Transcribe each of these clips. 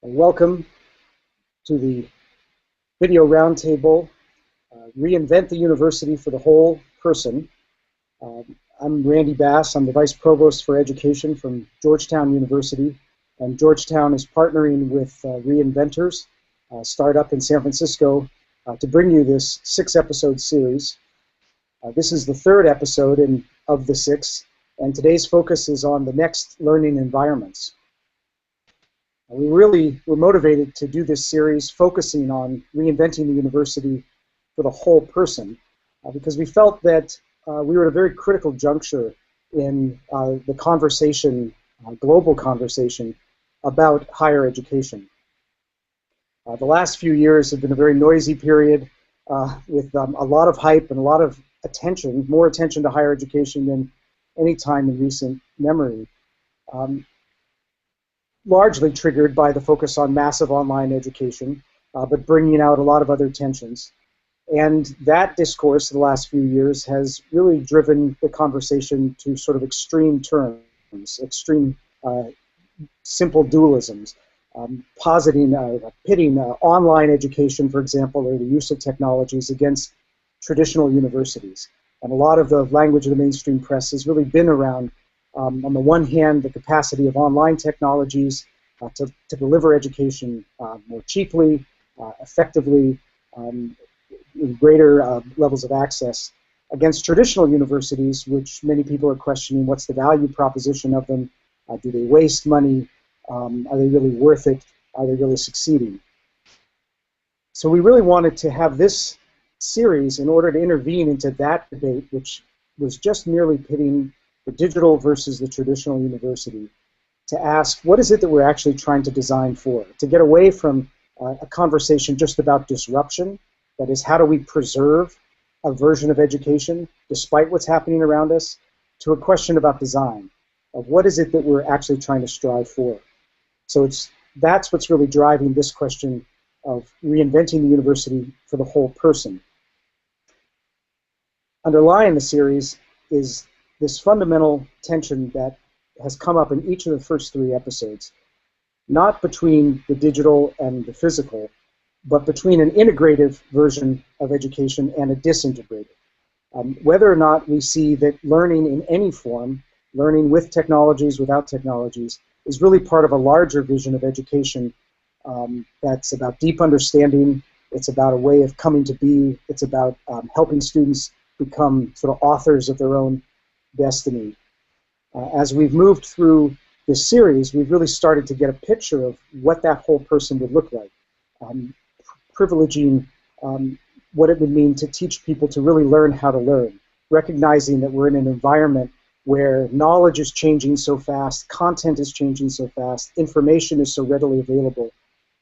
Welcome to the video roundtable, Reinvent the University for the Whole Person. I'm Randy Bass. I'm the Vice Provost for Education from Georgetown University, and Georgetown is partnering with Reinventors, a startup in San Francisco, to bring you this 6-episode series. This is the third episode of the 6, and today's focus is on the next learning environments. We really were motivated to do this series focusing on reinventing the university for the whole person because we felt that we were at a very critical juncture in the conversation, global conversation, about higher education. The last few years have been a very noisy period with a lot of hype and a lot of attention, more attention to higher education than any time in recent memory. Largely triggered by the focus on massive online education, but bringing out a lot of other tensions. And that discourse in the last few years has really driven the conversation to sort of extreme terms, extreme simple dualisms, pitting online education, for example, or the use of technologies against traditional universities. And a lot of the language of the mainstream press has really been around on the one hand, the capacity of online technologies to deliver education more cheaply, effectively, in greater levels of access, against traditional universities, which many people are questioning what's the value proposition of them, do they waste money, are they really worth it, are they really succeeding? So we really wanted to have this series in order to intervene into that debate, which was just merely pitting the digital versus the traditional university, to ask what is it that we're actually trying to design for, to get away from a conversation just about disruption, that is, how do we preserve a version of education despite what's happening around us, to a question about design, of what is it that we're actually trying to strive for. So that's what's really driving this question of reinventing the university for the whole person. Underlying the series is this fundamental tension that has come up in each of the first 3 episodes, not between the digital and the physical, but between an integrative version of education and a disintegrated. Whether or not we see that learning in any form, learning with technologies, without technologies, is really part of a larger vision of education that's about deep understanding, it's about a way of coming to be, it's about helping students become sort of authors of their own destiny. As we've moved through this series, we've really started to get a picture of what that whole person would look like, privileging what it would mean to teach people to really learn how to learn, recognizing that we're in an environment where knowledge is changing so fast, content is changing so fast, information is so readily available,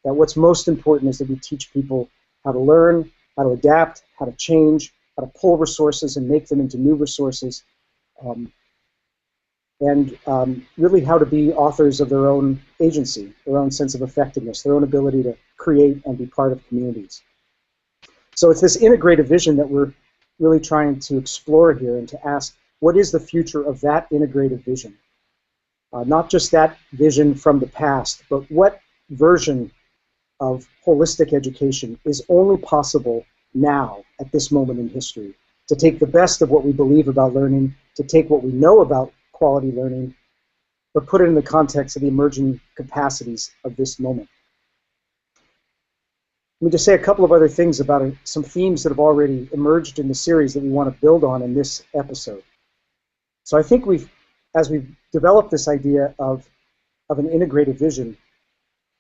that what's most important is that we teach people how to learn, how to adapt, how to change, how to pull resources and make them into new resources, and really how to be authors of their own agency, their own sense of effectiveness, their own ability to create and be part of communities. So it's this integrative vision that we're really trying to explore here and to ask, what is the future of that integrative vision? Not just that vision from the past, but what version of holistic education is only possible now, at this moment in history, to take the best of what we believe about learning, to take what we know about quality learning, but put it in the context of the emerging capacities of this moment. Let me just say a couple of other things about some themes that have already emerged in the series that we want to build on in this episode. So I think as we've developed this idea of an integrative vision,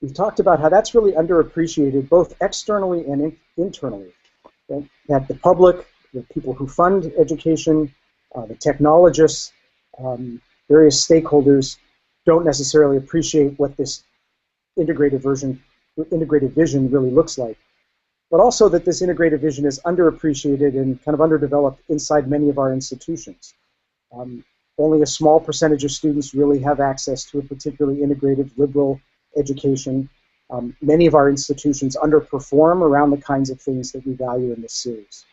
we've talked about how that's really underappreciated both externally and internally. That the public, the people who fund education, the technologists, various stakeholders don't necessarily appreciate what this integrative vision really looks like. But also that this integrative vision is underappreciated and kind of underdeveloped inside many of our institutions. Only a small percentage of students really have access to a particularly integrative liberal education. Many of our institutions underperform around the kinds of things that we value in this series.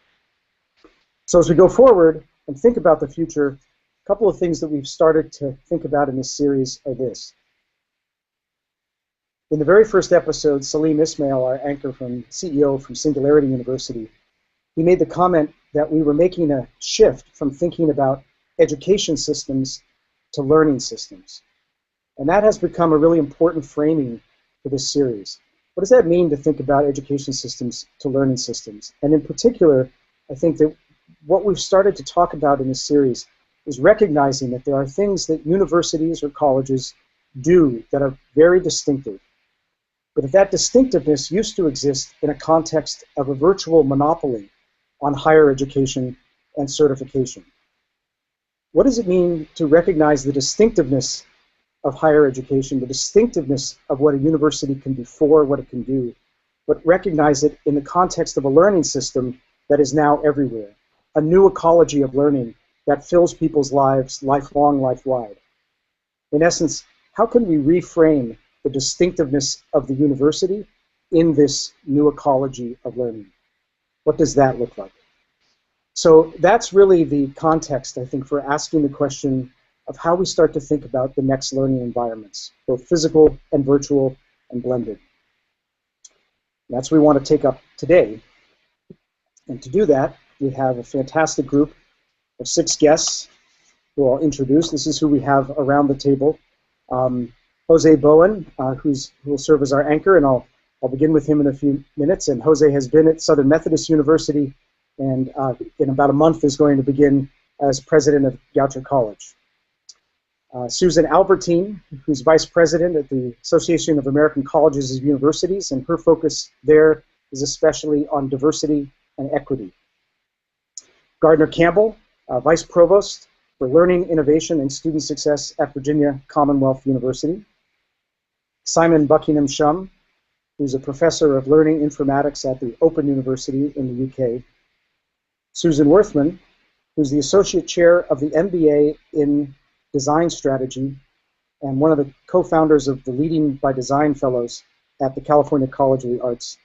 So as we go forward and think about the future, a couple of things that we've started to think about in this series are this. In the very first episode, Salim Ismail, our anchor from CEO from Singularity University, he made the comment that we were making a shift from thinking about education systems to learning systems. And that has become a really important framing for this series. What does that mean to think about education systems to learning systems? And in particular, I think that what we've started to talk about in this series is recognizing that there are things that universities or colleges do that are very distinctive. But if that distinctiveness used to exist in a context of a virtual monopoly on higher education and certification, what does it mean to recognize the distinctiveness of higher education, the distinctiveness of what a university can do for, what it can do, but recognize it in the context of a learning system that is now everywhere, a new ecology of learning that fills people's lives lifelong, life-wide? In essence, how can we reframe the distinctiveness of the university in this new ecology of learning? What does that look like? So that's really the context, I think, for asking the question of how we start to think about the next learning environments, both physical and virtual and blended. That's what we want to take up today. And to do that, we have a fantastic group of 6 guests who I'll introduce. This is who we have around the table. José Bowen, who will serve as our anchor, and I'll begin with him in a few minutes. And José has been at Southern Methodist University, and in about a month is going to begin as president of Goucher College. Susan Albertine, who's vice president at the Association of American Colleges and Universities, and her focus there is especially on diversity and equity. Gardner Campbell, vice provost for learning, innovation, and student success at Virginia Commonwealth University. Simon Buckingham-Shum, who's a professor of learning informatics at the Open University in the UK. Susan Worthman, who's the associate chair of the MBA in Design Strategy and one of the co-founders of the Leading by Design Fellows at the California College of the Arts.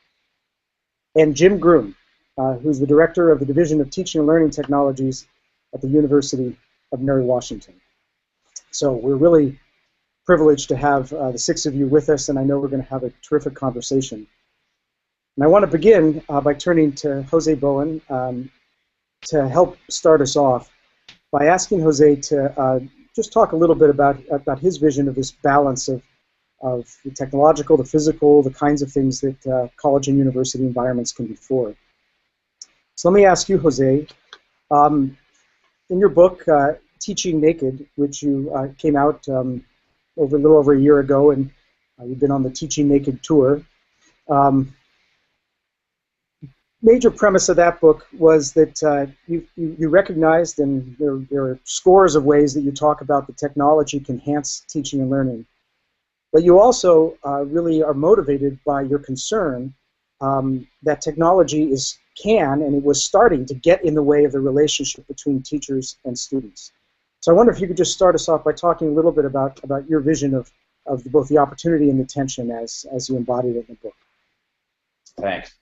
And Jim Groom, who's the director of the Division of Teaching and Learning Technologies at the University of Mary Washington. So we're really privileged to have the 6 of you with us, and I know we're going to have a terrific conversation. And I want to begin by turning to José Bowen to help start us off by asking José to just talk a little bit about his vision of this balance of the technological, the physical, the kinds of things that college and university environments can be for. So let me ask you, José, in your book, Teaching Naked, which you came out a little over a year ago, and you've been on the Teaching Naked tour, major premise of that book was that you recognized, and there are scores of ways that you talk about the technology can enhance teaching and learning, but you also really are motivated by your concern that technology can, and it was starting to get in the way of the relationship between teachers and students. So I wonder if you could just start us off by talking a little bit about your vision of both the opportunity and the tension as you embodied it in the book. Thanks.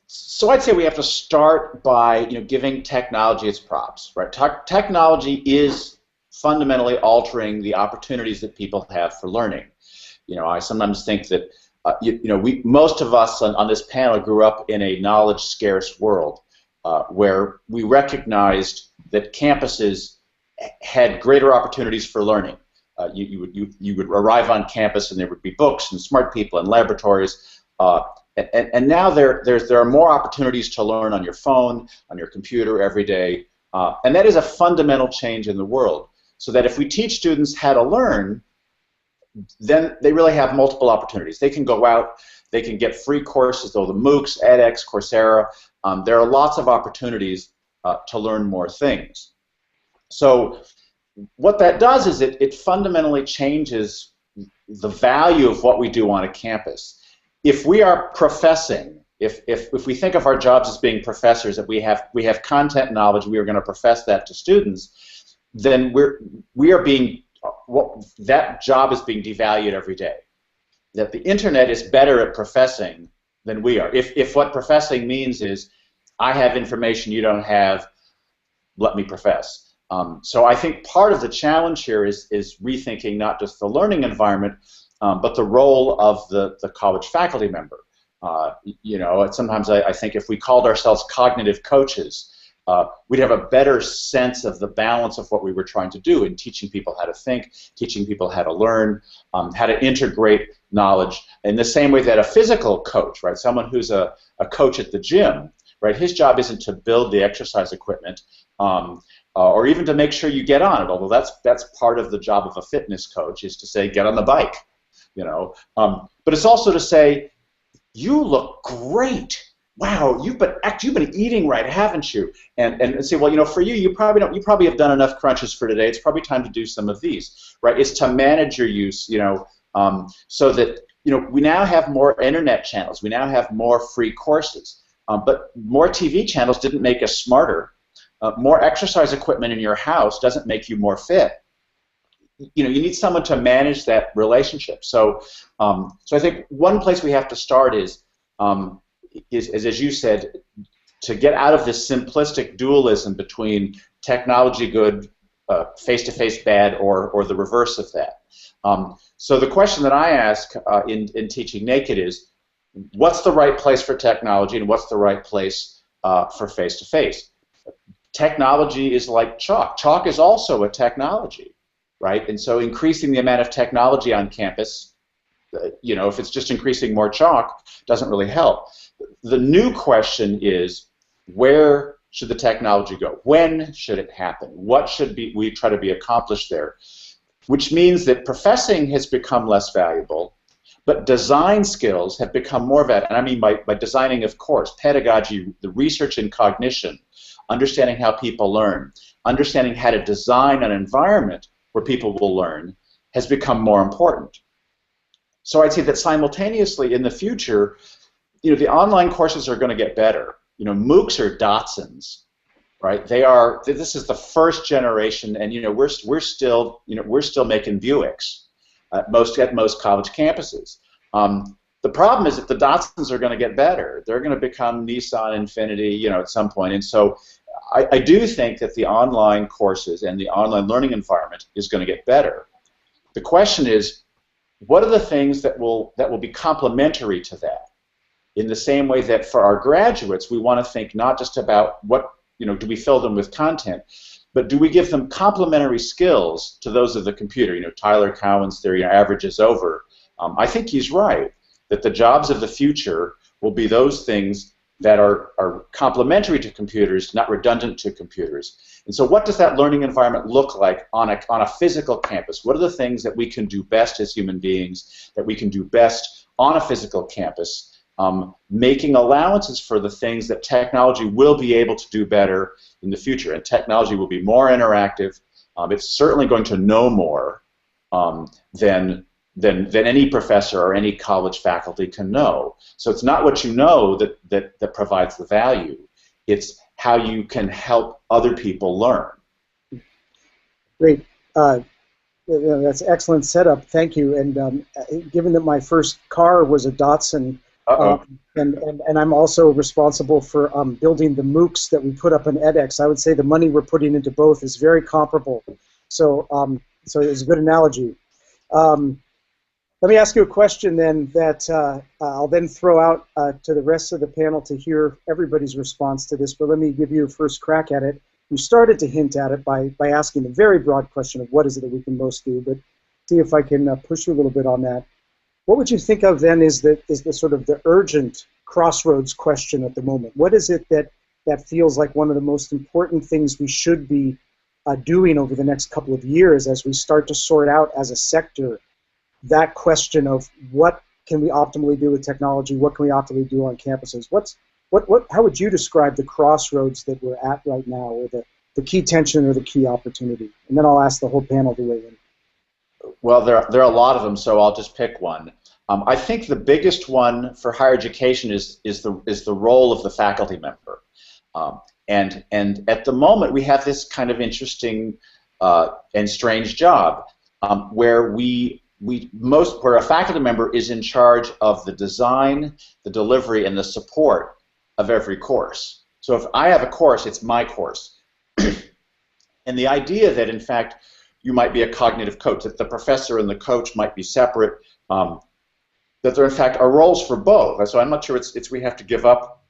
So I'd say we have to start by giving technology its props, right? Technology is fundamentally altering the opportunities that people have for learning. I sometimes think that most of us on this panel grew up in a knowledge-scarce world where we recognized that campuses had greater opportunities for learning. You would arrive on campus and there would be books and smart people and laboratories. And now there are more opportunities to learn on your phone, on your computer every day, and that is a fundamental change in the world. So that if we teach students how to learn, then they really have multiple opportunities. They can go out, they can get free courses, though the MOOCs, edX, Coursera. There are lots of opportunities to learn more things. So what that does is it fundamentally changes the value of what we do on a campus. If we are professing, if we think of our jobs as being professors, that we have content knowledge, we are going to profess that to students, then that job is being devalued every day. That the internet is better at professing than we are. If what professing means is I have information you don't have, let me profess. So I think part of the challenge here is rethinking not just the learning environment, but the role of the college faculty member. Sometimes I think if we called ourselves cognitive coaches, we'd have a better sense of the balance of what we were trying to do in teaching people how to think, teaching people how to learn, how to integrate knowledge in the same way that a physical coach, right, someone who's a coach at the gym, right, his job isn't to build the exercise equipment or even to make sure you get on it, although that's part of the job of a fitness coach, is to say get on the bike, but it's also to say you look great. Wow, you've been eating right, haven't you? And say, well, for you probably have done enough crunches for today. It's probably time to do some of these, right? It's to manage your use, so that we now have more internet channels. We now have more free courses, but more TV channels didn't make us smarter. More exercise equipment in your house doesn't make you more fit. You need someone to manage that relationship. So I think one place we have to start is as you said, to get out of this simplistic dualism between technology good, face-to-face bad, or the reverse of that. So the question that I ask in Teaching Naked is, what's the right place for technology and what's the right place for face-to-face? Technology is like chalk. Chalk is also a technology, right? And so increasing the amount of technology on campus, if it's just increasing more chalk, doesn't really help. The new question is, where should the technology go? When should it happen? What should we try to be accomplished there? Which means that professing has become less valuable, but design skills have become more valuable. And I mean by designing, of course, pedagogy, the research in cognition, understanding how people learn, understanding how to design an environment where people will learn has become more important. So I'd say that simultaneously in the future, the online courses are going to get better. MOOCs are Datsuns, right? This is the first generation, and we're still making Buicks at most college campuses. The problem is that the Datsuns are going to get better. They're going to become Nissan Infiniti, at some point. And so I do think that the online courses and the online learning environment is going to get better. The question is, what are the things that will be complementary to that? In the same way that for our graduates, we want to think not just about what, do we fill them with content, but do we give them complementary skills to those of the computer? Tyler Cowen's theory, average is over. I think he's right, that the jobs of the future will be those things that are complementary to computers, not redundant to computers. And so what does that learning environment look like on a physical campus? What are the things that we can do best as human beings, that we can do best on a physical campus, making allowances for the things that technology will be able to do better in the future? And technology will be more interactive. It's certainly going to know more than any professor or any college faculty can know. So it's not what you know that provides the value. It's how you can help other people learn. Great. That's excellent setup. Thank you. And given that my first car was a Datsun, and I'm also responsible for building the MOOCs that we put up in edX, I would say the money we're putting into both is very comparable. So it's a good analogy. Let me ask you a question then that I'll then throw out to the rest of the panel to hear everybody's response to this, but let me give you a first crack at it. You started to hint at it by asking a very broad question of what is it that we can most do, but see if I can push you a little bit on that. What would you think of then is the sort of the urgent crossroads question at the moment? What is it that feels like one of the most important things we should be doing over the next couple of years as we start to sort out as a sector that question of what can we optimally do with technology, what can we optimally do on campuses? How would you describe the crossroads that we're at right now, or the key tension or the key opportunity? And then I'll ask the whole panel to weigh in. Well, there are a lot of them, so I'll just pick one. I think the biggest one for higher education is the role of the faculty member. And at the moment, we have this kind of interesting and strange job where where a faculty member is in charge of the design, the delivery, and the support of every course. So if I have a course, it's my course. And the idea that, in fact, you might be a cognitive coach, that the professor and the coach might be separate, that there in fact are roles for both. And so I'm not sure it's we have to give up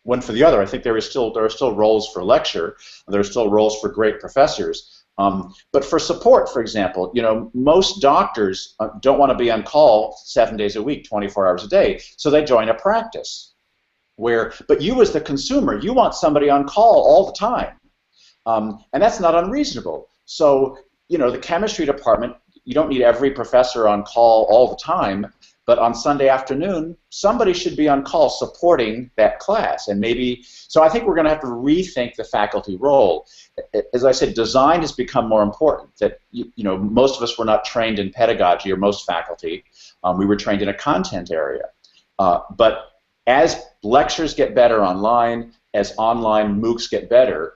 one for the other. I think there are still roles for lecture, and there are still roles for great professors. But for support, for example, most doctors don't want to be on call 7 days a week, 24 hours a day, so they join a practice. But you as the consumer, you want somebody on call all the time, and that's not unreasonable. So the chemistry department, you don't need every professor on call all the time, but on Sunday afternoon, somebody should be on call supporting that class. And so I think we're going to have to rethink the faculty role. As I said, design has become more important. That most of us were not trained in pedagogy, or most faculty. We were trained in a content area. But as lectures get better online, as online MOOCs get better,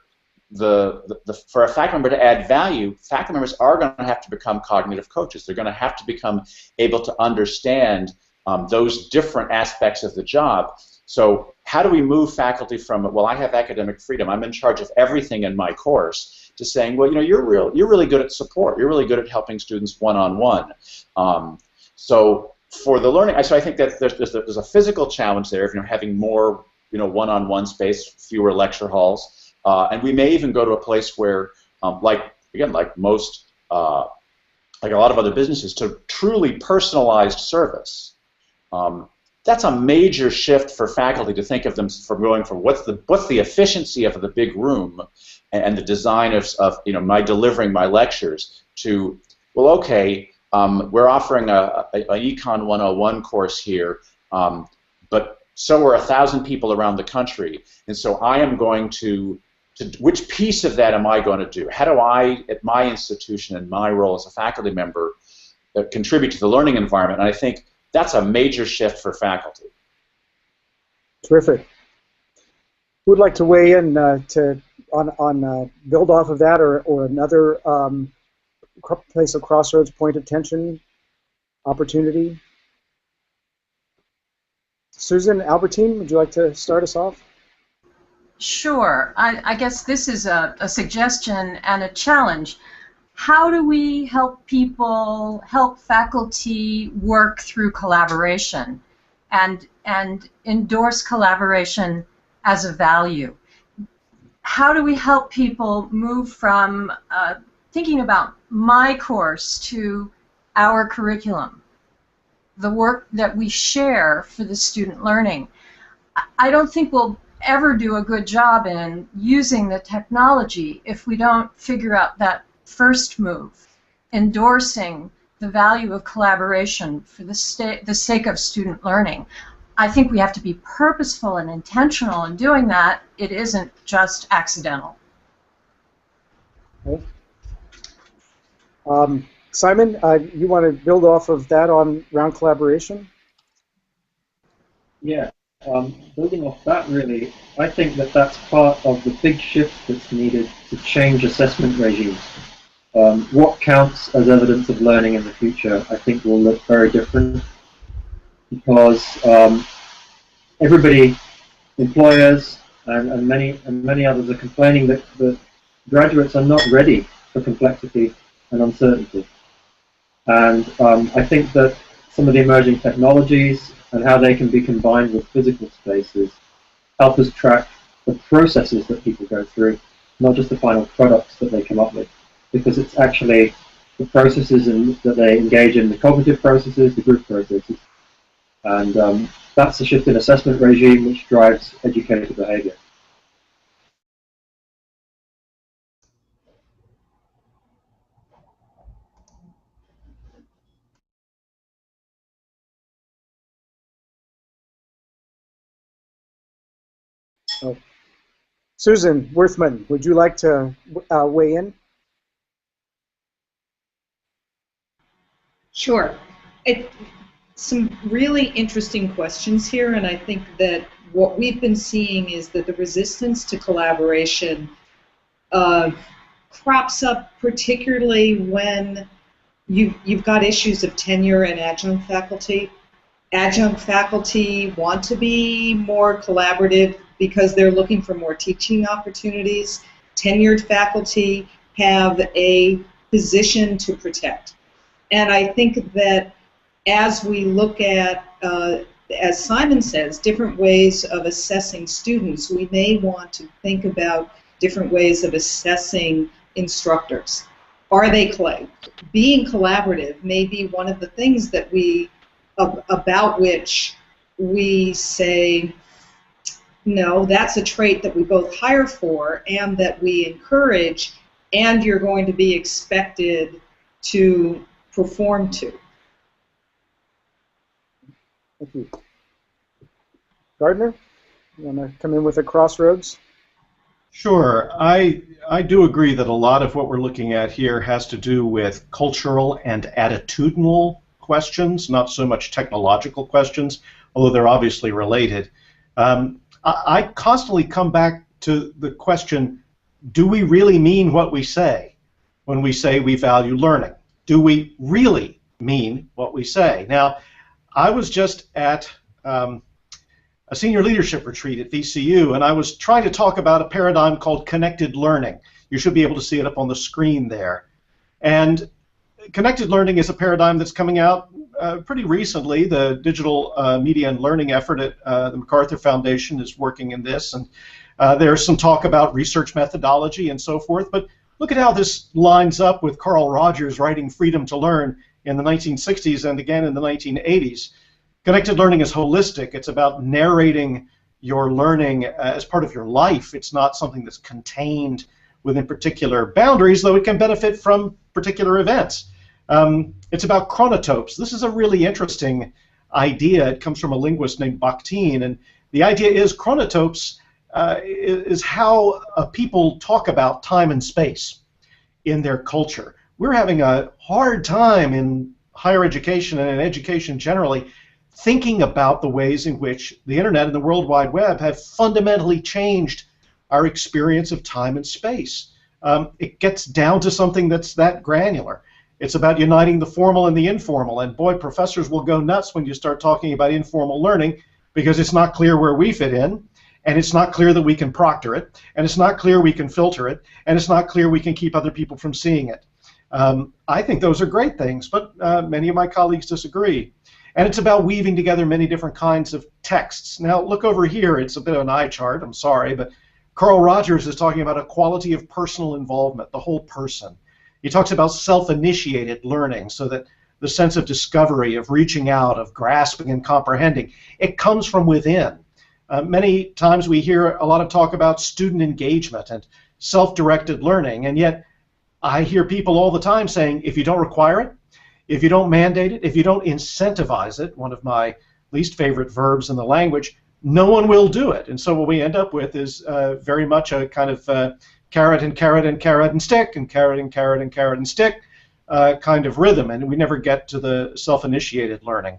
for a faculty member to add value, faculty members are going to have to become cognitive coaches. They're going to have to become able to understand those different aspects of the job. So how do we move faculty from, well, I have academic freedom, I'm in charge of everything in my course, to saying, well, you're really good at support, you're really good at helping students one-on-one. So for the learning, so I think that there's a physical challenge there, having more one-on-one space, fewer lecture halls. And we may even go to a place where, like a lot of other businesses, to truly personalized service. That's a major shift for faculty to think of them from going from what's the efficiency of the big room and the design of my delivering my lectures to, well, okay, we're offering an Econ 101 course here, but so are 1,000 people around the country, and so I am going to which piece of that am I going to do? How do I, at my institution and my role as a faculty member, contribute to the learning environment? And I think that's a major shift for faculty. Terrific. Who would like to weigh in on build off of that, or another place of crossroads, point of tension, opportunity? Susan, Albertine, would you like to start us off? Sure. I guess this is a suggestion and a challenge. How do we help faculty work through collaboration and endorse collaboration as a value? How do we help people move from thinking about my course to our curriculum, the work that we share for the student learning? I don't think we'll ever do a good job in using the technology if we don't figure out that first move, endorsing the value of collaboration for the sake of student learning. I think we have to be purposeful and intentional in doing that. It isn't just accidental. Okay. Simon, you want to build off of that around collaboration? Yeah. Building off that, really, I think that's part of the big shift that's needed to change assessment regimes. What counts as evidence of learning in the future, I think, will look very different, because everybody, employers and many others, are complaining that the graduates are not ready for complexity and uncertainty. And I think that some of the emerging technologies and how they can be combined with physical spaces help us track the processes that people go through, not just the final products that they come up with, because it's actually the processes that they engage in, the cognitive processes, the group processes, and that's the shift in assessment regime which drives educator behavior. Oh. Susan Worthman, would you like to weigh in? Sure. Some really interesting questions here, and I think that what we've been seeing is that the resistance to collaboration crops up particularly when you've got issues of tenure and adjunct faculty. Adjunct faculty want to be more collaborative because they're looking for more teaching opportunities. Tenured faculty have a positioned to protect. And I think that as we look at, as Simon says, different ways of assessing students, we may want to think about different ways of assessing instructors. Are they being collaborative may be one of the things that about which we say, no, that's a trait that we both hire for and that we encourage, and you're going to be expected to perform to. Thank you. Gardner, you want to come in with a crossroads? Sure. I do agree that a lot of what we're looking at here has to do with cultural and attitudinal questions, not so much technological questions, although they're obviously related. I constantly come back to the question, do we really mean what we say when we say we value learning? Do we really mean what we say? Now, I was just at a senior leadership retreat at VCU, and I was trying to talk about a paradigm called connected learning. You should be able to see it up on the screen there. And connected learning is a paradigm that's coming out pretty recently. The digital media and learning effort at the MacArthur Foundation is working in this, and there's some talk about research methodology and so forth. But look at how this lines up with Carl Rogers writing Freedom to Learn in the 1960s and again in the 1980s. Connected learning is holistic. It's about narrating your learning as part of your life. It's not something that's contained within particular boundaries, though it can benefit from particular events. It's about chronotopes. This is a really interesting idea. It comes from a linguist named Albertine, and the idea is chronotopes is how people talk about time and space in their culture. We're having a hard time in higher education and in education generally thinking about the ways in which the internet and the World Wide Web have fundamentally changed our experience of time and space. It gets down to something that's that granular. It's about uniting the formal and the informal, and boy, professors will go nuts when you start talking about informal learning because it's not clear where we fit in, and it's not clear that we can proctor it, and it's not clear we can filter it, and it's not clear we can keep other people from seeing it. I think those are great things, but many of my colleagues disagree. And it's about weaving together many different kinds of texts. Now, look over here. It's a bit of an eye chart. I'm sorry, but Carl Rogers is talking about a quality of personal involvement, the whole person. He talks about self-initiated learning, so that the sense of discovery, of reaching out, of grasping and comprehending, it comes from within. Many times we hear a lot of talk about student engagement and self-directed learning, and yet I hear people all the time saying, if you don't require it, if you don't mandate it, if you don't incentivize it, one of my least favorite verbs in the language, no one will do it. And so what we end up with is very much a kind of carrot and carrot and carrot and stick and carrot and carrot and carrot and stick kind of rhythm, and we never get to the self-initiated learning.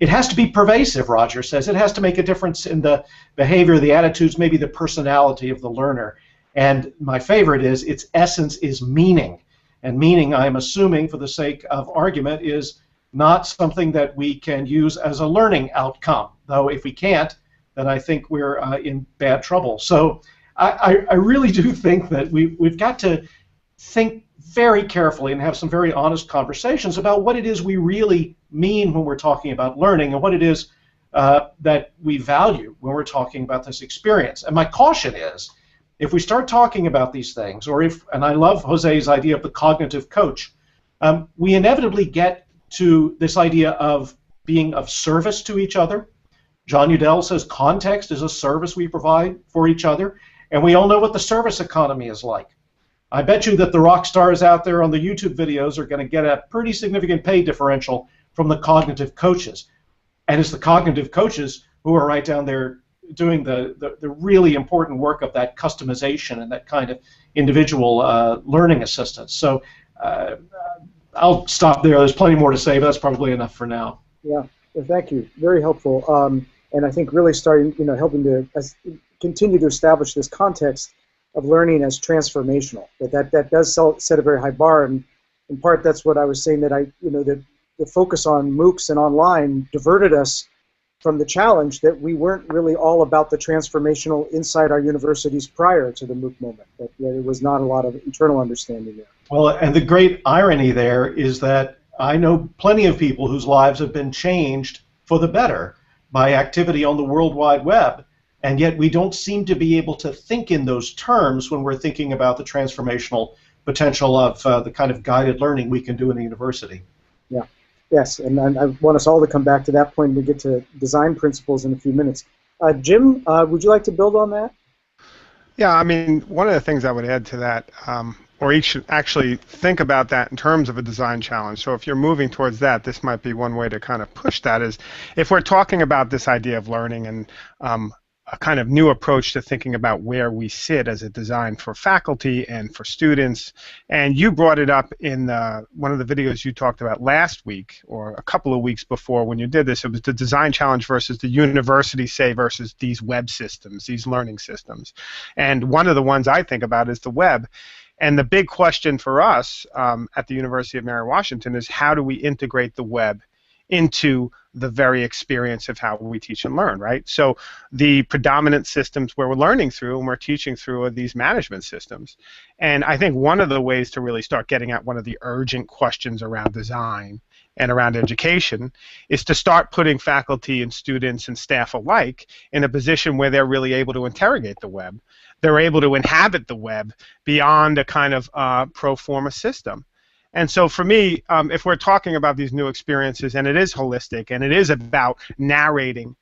It has to be pervasive, Roger says. It has to make a difference in the behavior, the attitudes, maybe the personality of the learner. And my favorite is its essence is meaning. And meaning, I'm assuming, for the sake of argument, is not something that we can use as a learning outcome. Though if we can't, then I think we're in bad trouble. So I really do think that we've got to think very carefully and have some very honest conversations about what it is we really mean when we're talking about learning and what it is that we value when we're talking about this experience. And my caution is, if we start talking about these things, or if, and I love José's idea of the cognitive coach, we inevitably get to this idea of being of service to each other. John Udell says context is a service we provide for each other, and we all know what the service economy is like. I bet you that the rock stars out there on the YouTube videos are going to get a pretty significant pay differential from the cognitive coaches. And it's the cognitive coaches who are right down there doing the really important work of that customization and that kind of individual learning assistance. So I'll stop there. There's plenty more to say, but that's probably enough for now. Yeah, well, thank you. Very helpful. And I think really starting, helping to continue to establish this context of learning as transformational. That does set a very high bar, and in part that's what I was saying, that that the focus on MOOCs and online diverted us from the challenge that we weren't really all about the transformational inside our universities prior to the MOOC moment, that there was not a lot of internal understanding there. Well, and the great irony there is that I know plenty of people whose lives have been changed for the better by activity on the World Wide Web, and yet we don't seem to be able to think in those terms when we're thinking about the transformational potential of the kind of guided learning we can do in a university. Yeah. Yes, and I want us all to come back to that point when we get to design principles in a few minutes. Jim, would you like to build on that? Yeah, I mean, one of the things I would add to that, or each should actually think about that in terms of a design challenge. So if you're moving towards that, this might be one way to kind of push that, is if we're talking about this idea of learning and a kind of new approach to thinking about where we sit as a design for faculty and for students. And you brought it up in one of the videos you talked about last week, or a couple of weeks before when you did this. It was the design challenge versus the university, say, versus these web systems, these learning systems. And one of the ones I think about is the web. And the big question for us at the University of Mary Washington is, how do we integrate the web into the very experience of how we teach and learn, right? So the predominant systems where we're learning through and we're teaching through are these management systems. And I think one of the ways to really start getting at one of the urgent questions around design and around education is to start putting faculty and students and staff alike in a position where they're really able to interrogate the web. They're able to inhabit the web beyond a kind of pro forma system. And so for me, if we're talking about these new experiences, and it is holistic, and it is about narrating,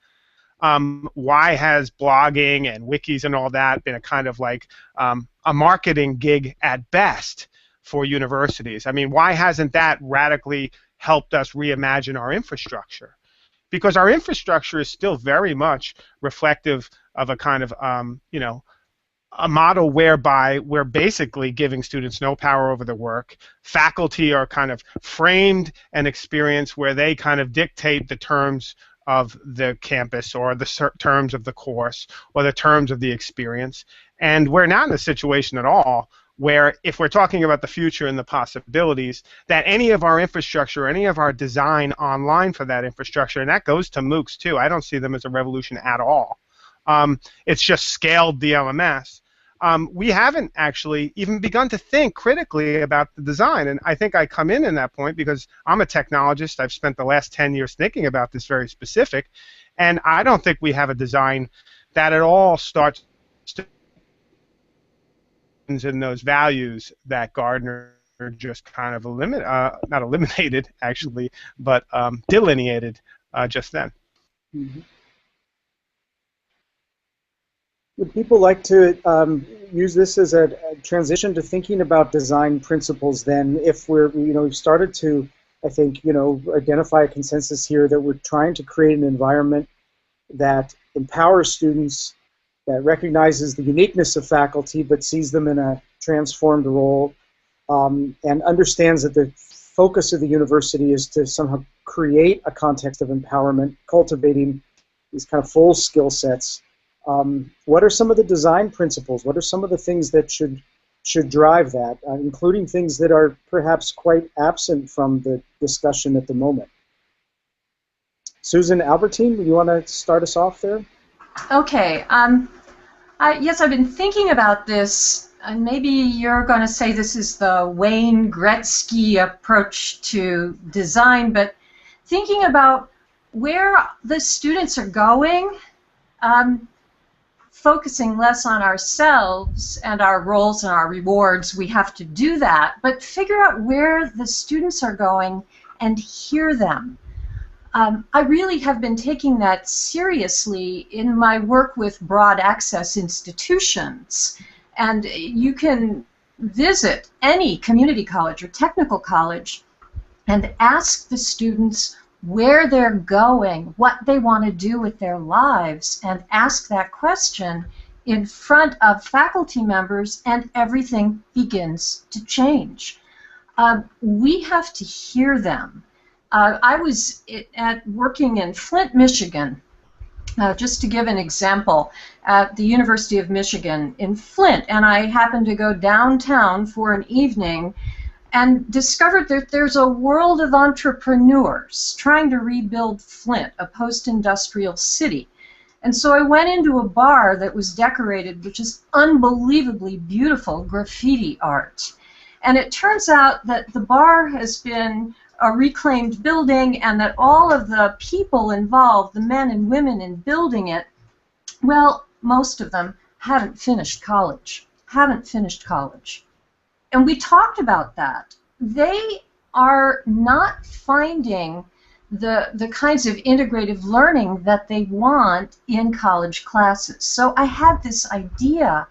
why has blogging and wikis and all that been a kind of like a marketing gig at best for universities? I mean, why hasn't that radically helped us reimagine our infrastructure? Because our infrastructure is still very much reflective of a kind of, you know, a model whereby we're basically giving students no power over their work. Faculty are kind of framed an experience where they kind of dictate the terms of the campus or the terms of the course or the terms of the experience. And we're not in a situation at all where, if we're talking about the future and the possibilities, that any of our infrastructure, any of our design online for that infrastructure, and that goes to MOOCs too, I don't see them as a revolution at all. It's just scaled the LMS. We haven't actually even begun to think critically about the design, and I think I come in that point because I'm a technologist. I've spent the last 10 years thinking about this very specific, and I don't think we have a design that at all starts to in those values that Gardner just kind of not eliminated actually, but delineated just then. Mm-hmm. Would people like to use this as a transition to thinking about design principles then, if we're, we've started to, I think, identify a consensus here that we're trying to create an environment that empowers students, that recognizes the uniqueness of faculty but sees them in a transformed role, and understands that the focus of the university is to somehow create a context of empowerment, cultivating these kind of full skill sets. What are some of the design principles? What are some of the things that should drive that, including things that are perhaps quite absent from the discussion at the moment? Susan, Albertine, you want to start us off there? Okay. Yes, I've been thinking about this, and maybe you're going to say this is the Wayne Gretzky approach to design, but thinking about where the students are going, focusing less on ourselves and our roles and our rewards, we have to do that, but figure out where the students are going and hear them. I really have been taking that seriously in my work with broad access institutions. And you can visit any community college or technical college and ask the students where they're going, what they want to do with their lives, and ask that question in front of faculty members, and everything begins to change. We have to hear them. I was working in Flint, Michigan, just to give an example, at the University of Michigan in Flint, and I happened to go downtown for an evening and discovered that there's a world of entrepreneurs trying to rebuild Flint, a post-industrial city. And so I went into a bar that was decorated with just unbelievably beautiful graffiti art. And it turns out that the bar has been a reclaimed building, and that all of the people involved, the men and women in building it, well, most of them haven't finished college. And we talked about that. They are not finding the kinds of integrative learning that they want in college classes. So I had this idea,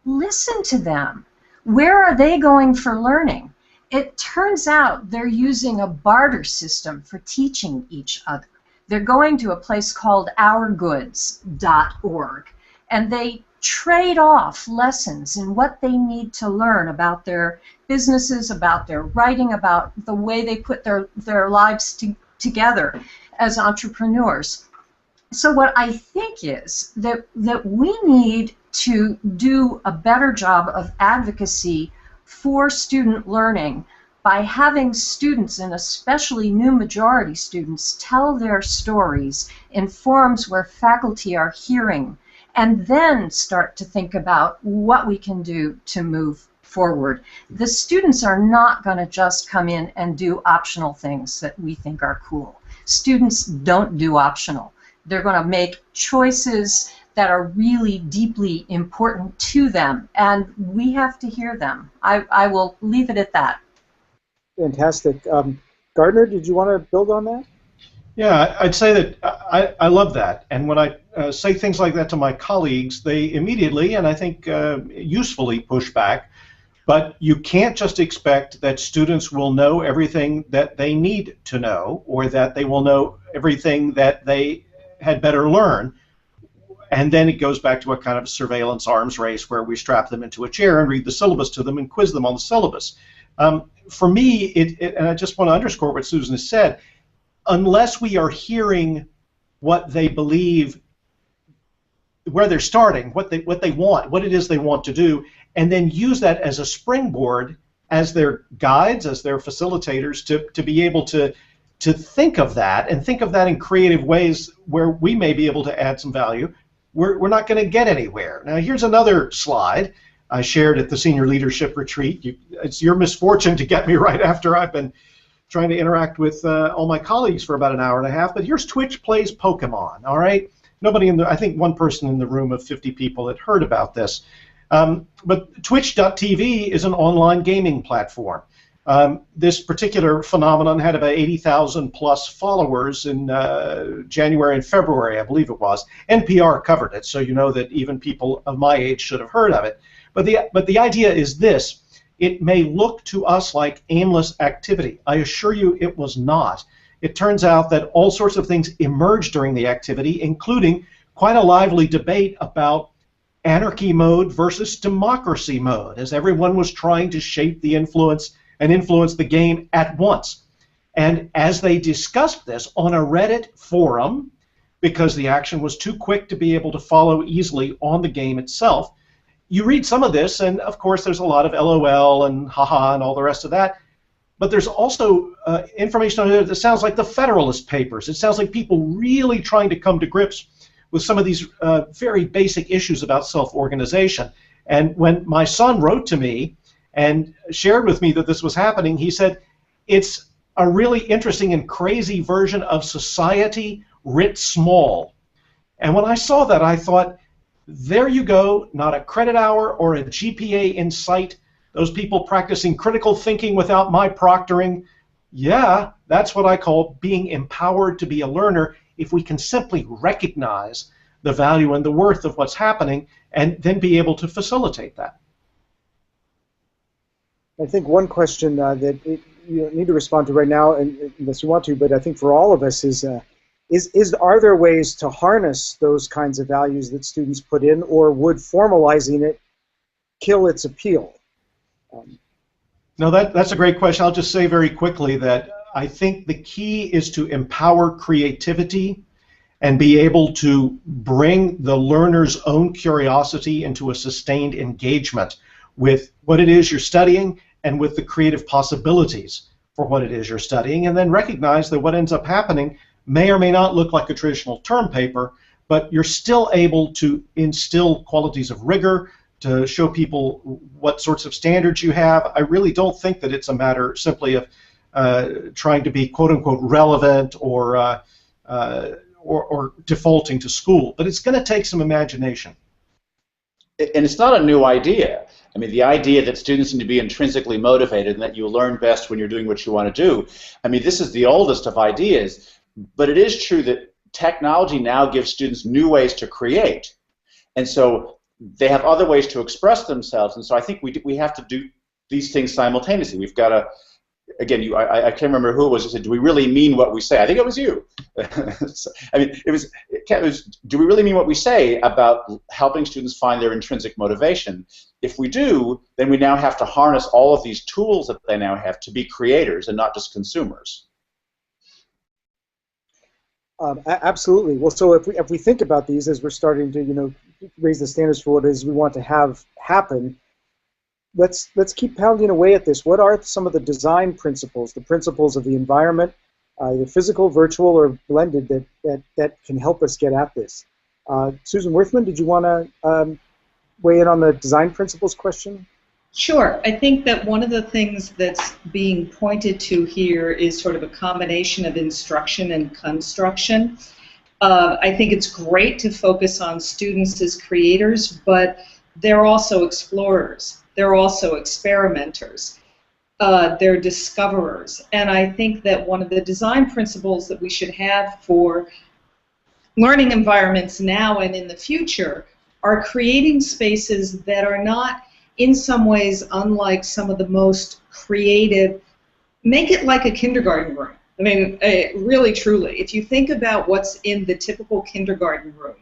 listen to them. Where are they going for learning? It turns out they're using a barter system for teaching each other. They're going to a place called ourgoods.org, and they trade off lessons in what they need to learn about their businesses, about their writing, about the way they put their lives together as entrepreneurs. So what I think is that we need to do a better job of advocacy for student learning by having students, and especially new majority students, tell their stories in forums where faculty are hearing, and then start to think about what we can do to move forward. The students are not going to just come in and do optional things that we think are cool. Students don't do optional. They're going to make choices that are really deeply important to them, and we have to hear them. I will leave it at that. Fantastic. Gardner, did you want to build on that? Yeah, I'd say that I love that. And when I say things like that to my colleagues, they immediately, and I think usefully, push back. But you can't just expect that students will know everything that they need to know, or that they will know everything that they had better learn. And then it goes back to a kind of surveillance arms race where we strap them into a chair and read the syllabus to them and quiz them on the syllabus. For me, and I just want to underscore what Susan has said, unless we are hearing what they believe, where they're starting, what they want, what it is they want to do, and then use that as a springboard, as their guides, as their facilitators, to be able to think of that, and think of that in creative ways where we may be able to add some value, we're not going to get anywhere. Now, here's another slide I shared at the Senior Leadership Retreat. It's your misfortune to get me right after I've been trying to interact with all my colleagues for about an hour and a half, but here's Twitch Plays Pokemon, all right? Nobody I think one person in the room of 50 people had heard about this. But Twitch.tv is an online gaming platform. This particular phenomenon had about 80,000 plus followers in January and February, I believe it was. NPR covered it, so you know that even people of my age should have heard of it. But the idea is this: it may look to us like aimless activity. I assure you it was not. It turns out that all sorts of things emerged during the activity, including quite a lively debate about anarchy mode versus democracy mode, as everyone was trying to shape the influence the game at once. And as they discussed this on a Reddit forum, because the action was too quick to be able to follow easily on the game itself, you read some of this, and of course there's a lot of LOL and haha and all the rest of that, but there's also information on there that sounds like the Federalist Papers. It sounds like people really trying to come to grips with some of these very basic issues about self-organization. And when my son wrote to me and shared with me that this was happening, he said, it's a really interesting and crazy version of society writ small. And when I saw that, I thought, there you go, not a credit hour or a GPA in sight, those people practicing critical thinking without my proctoring. Yeah, that's what I call being empowered to be a learner, if we can simply recognize the value and the worth of what's happening and then be able to facilitate that. I think one question that you need to respond to right now, unless you want to, but I think for all of us is are there ways to harness those kinds of values that students put in, or would formalizing it kill its appeal? No, that's a great question. I'll just say very quickly that I think the key is to empower creativity and be able to bring the learner's own curiosity into a sustained engagement with what it is you're studying and with the creative possibilities for what it is you're studying, and then recognize that what ends up happening may or may not look like a traditional term paper, but you're still able to instill qualities of rigor, to show people what sorts of standards you have. I really don't think that it's a matter simply of trying to be quote-unquote relevant or defaulting to school, but it's going to take some imagination. And it's not a new idea. I mean, the idea that students need to be intrinsically motivated and that you learn best when you're doing what you want to do, I mean, this is the oldest of ideas, but it is true that technology now gives students new ways to create. And so they have other ways to express themselves, and so I think we have to do these things simultaneously. We've got to, again, I can't remember who it was who said, do we really mean what we say? I think it was you. I mean, it was, do we really mean what we say about helping students find their intrinsic motivation? If we do, then we now have to harness all of these tools that they now have to be creators and not just consumers. Absolutely. Well, so if we think about these as we're starting to raise the standards for what it is we want to have happen, let's keep pounding away at this. What are some of the design principles, the principles of the environment, either physical, virtual, or blended, that can help us get at this? Susan Worthman, did you want to weigh in on the design principles question? Sure. I think that one of the things that's being pointed to here is sort of a combination of instruction and construction. I think it's great to focus on students as creators, but they're also explorers. They're also experimenters. They're discoverers. And I think that one of the design principles that we should have for learning environments now and in the future are creating spaces that are not in some ways unlike some of the most creative. Make it like a kindergarten room. I mean, really, truly, if you think about what's in the typical kindergarten room,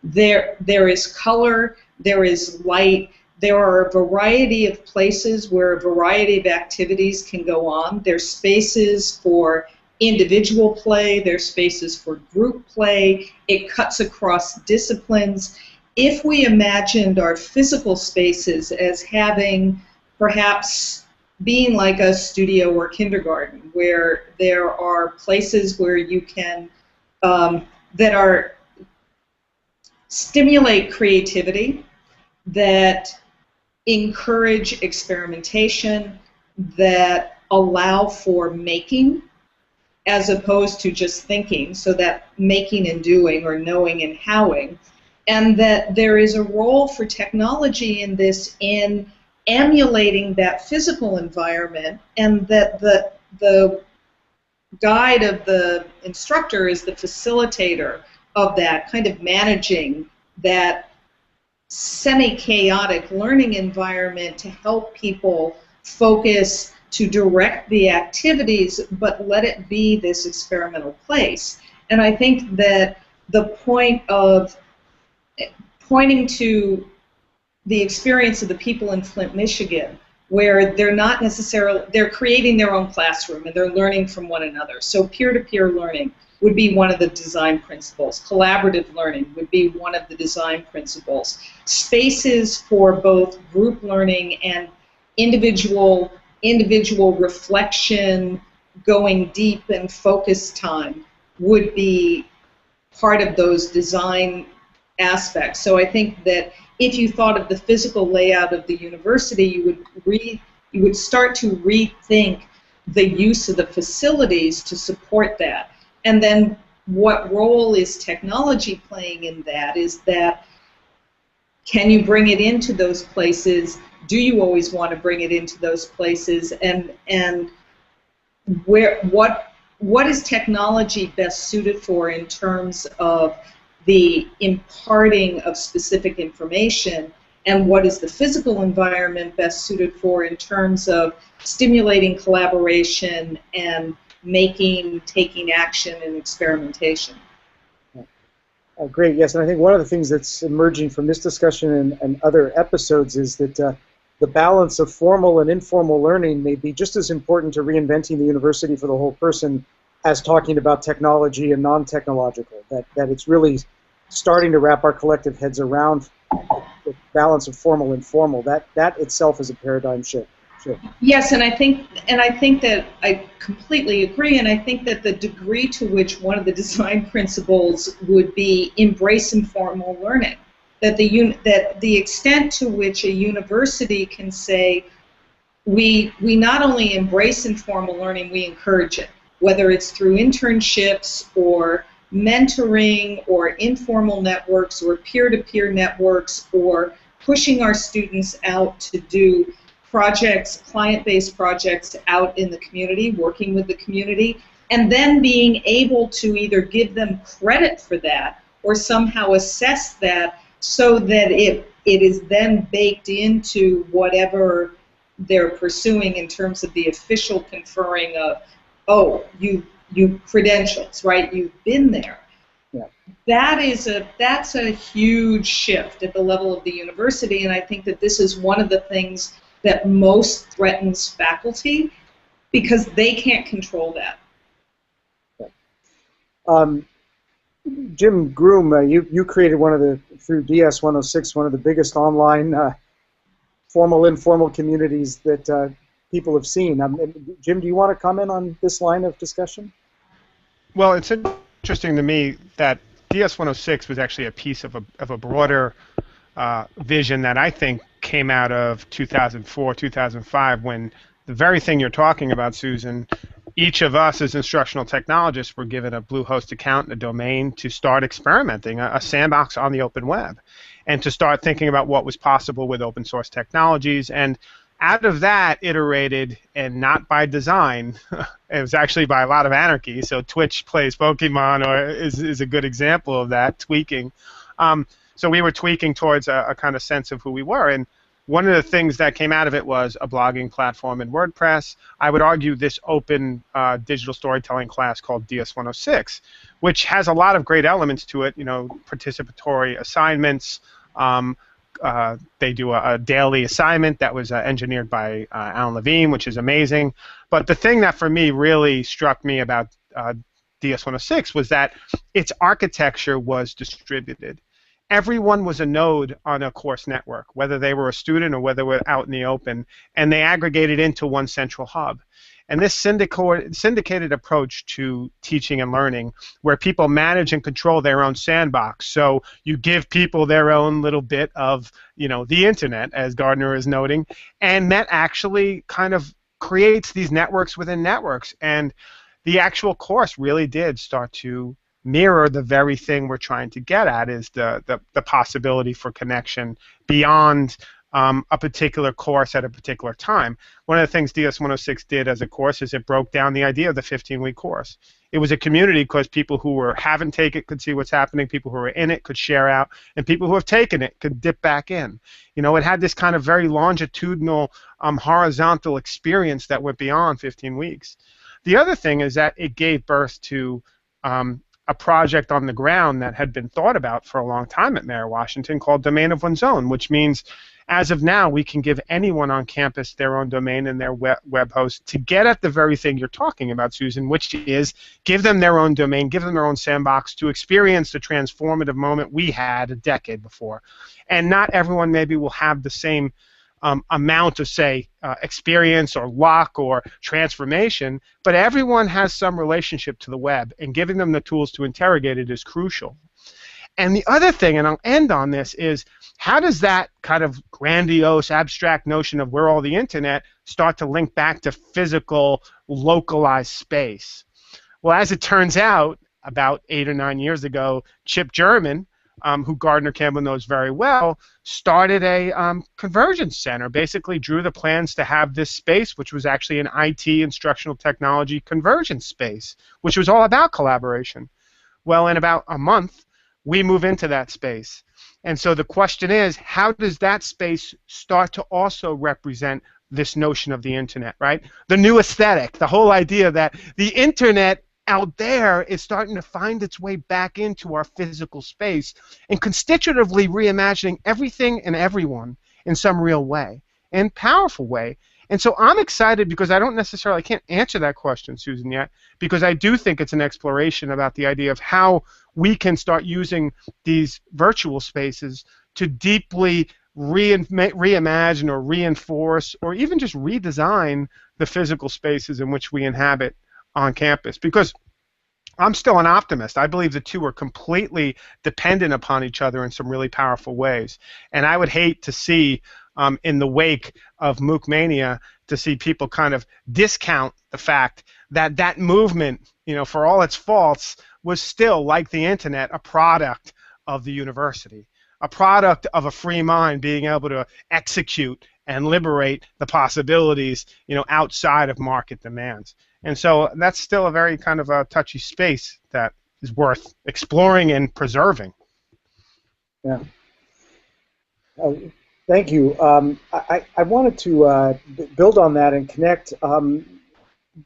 there is color, there is light, there are a variety of places where a variety of activities can go on. There's spaces for individual play, there's spaces for group play, it cuts across disciplines. If we imagined our physical spaces as having perhaps being like a studio or kindergarten, where there are places where you can that are stimulate creativity, that encourage experimentation, that allow for making as opposed to just thinking, so that making and doing or knowing and howing, and that there is a role for technology in this in emulating that physical environment, and that the guide of the instructor is the facilitator of that, kind of managing that semi-chaotic learning environment to help people focus, to direct the activities, but let it be this experimental place. And I think that the point of pointing to the experience of the people in Flint, Michigan, where they're not necessarily, they're creating their own classroom and they're learning from one another. So peer-to-peer learning would be one of the design principles. Collaborative learning would be one of the design principles. Spaces for both group learning and individual reflection, going deep and focus time would be part of those design aspects. So I think that if you thought of the physical layout of the university, you would start to rethink the use of the facilities to support that. And then what role is technology playing in that? Is that, can you bring it into those places? Do you always want to bring it into those places? And what is technology best suited for in terms of the imparting of specific information, and what is the physical environment best suited for in terms of stimulating collaboration and making, taking action, and experimentation? Great, yes, and I think one of the things that's emerging from this discussion and other episodes is that the balance of formal and informal learning may be just as important to reinventing the university for the whole person as talking about technology and non-technological, that it's really starting to wrap our collective heads around the balance of formal and informal. That itself is a paradigm shift. Sure. Yes, and I think that I completely agree, and I think that the degree to which one of the design principles would be embrace informal learning, that the extent to which a university can say, we not only embrace informal learning, we encourage it, whether it's through internships or mentoring or informal networks or peer-to-peer networks or pushing our students out to do projects, client-based projects out in the community, working with the community, and then being able to either give them credit for that or somehow assess that so that it is then baked into whatever they're pursuing in terms of the official conferring of, oh, you credentials, right? You've been there. Yeah. That's a huge shift at the level of the university, and I think that this is one of the things that most threatens faculty because they can't control that. Jim Groom, you created through DS 106, one of the biggest online formal, informal communities that people have seen. Jim, do you want to comment on this line of discussion? Well, it's interesting to me that DS 106 was actually a piece of a broader vision that I think came out of 2004, 2005, when the very thing you're talking about, Susan, each of us as instructional technologists were given a Bluehost account and a domain to start experimenting, a sandbox on the open web, and to start thinking about what was possible with open source technologies. And out of that iterated, and not by design, it was actually by a lot of anarchy. So Twitch plays Pokemon is a good example of that, tweaking. So we were tweaking towards a kind of sense of who we were. And one of the things that came out of it was a blogging platform in WordPress. I would argue this open digital storytelling class called DS 106, which has a lot of great elements to it, participatory assignments. They do a daily assignment that was engineered by Alan Levine, which is amazing. But the thing that for me really struck me about DS 106 was that its architecture was distributed. Everyone was a node on a course network, whether they were a student or whether they were out in the open, and they aggregated into one central hub. And this syndicated approach to teaching and learning, where people manage and control their own sandbox. So you give people their own little bit of, the internet, as Gardner is noting, and that actually kind of creates these networks within networks. And the actual course really did start to mirror the very thing we're trying to get at, is the possibility for connection beyond a particular course at a particular time. One of the things DS 106 did as a course is it broke down the idea of the 15-week course. It was a community because people who haven't taken it could see what's happening, people who are in it could share out, and people who have taken it could dip back in. It had this kind of very longitudinal, horizontal experience that went beyond 15 weeks. The other thing is that it gave birth to a project on the ground that had been thought about for a long time at Mary Washington called Domain of One's Own, which means as of now we can give anyone on campus their own domain and their web host to get at the very thing you're talking about, Susan, which is give them their own domain, give them their own sandbox to experience the transformative moment we had a decade before. And not everyone maybe will have the same amount of, say, experience or luck or transformation, but everyone has some relationship to the web, and giving them the tools to interrogate it is crucial. And the other thing, and I'll end on this, is how does that kind of grandiose, abstract notion of we're all the internet start to link back to physical, localized space? Well, as it turns out, about 8 or 9 years ago, Chip German, who Gardner Campbell knows very well, started a convergence center, basically drew the plans to have this space, which was actually an IT, instructional technology convergence space, which was all about collaboration. Well, in about a month, we move into that space. And so the question is, how does that space start to also represent this notion of the internet, right? The new aesthetic, the whole idea that the internet out there is starting to find its way back into our physical space and constitutively reimagining everything and everyone in some real way and powerful way. And so I'm excited because I can't answer that question, Susan, yet, because I do think it's an exploration about the idea of how we can start using these virtual spaces to deeply reimagine or reinforce or even just redesign the physical spaces in which we inhabit on campus. Because I'm still an optimist. I believe the two are completely dependent upon each other in some really powerful ways. And I would hate to see, in the wake of MOOC mania, to see people kind of discount the fact that that movement, for all its faults, was still, like the internet, a product of the university, a product of a free mind being able to execute and liberate the possibilities, outside of market demands. And so that's still a very kind of a touchy space that is worth exploring and preserving. Yeah. Thank you. I wanted to build on that and connect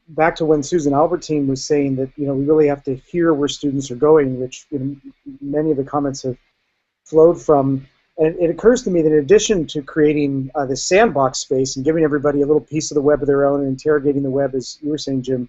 back to when Susan Albertine was saying that we really have to hear where students are going, which many of the comments have flowed from. And it occurs to me that in addition to creating this sandbox space and giving everybody a little piece of the web of their own and interrogating the web, as you were saying, Jim,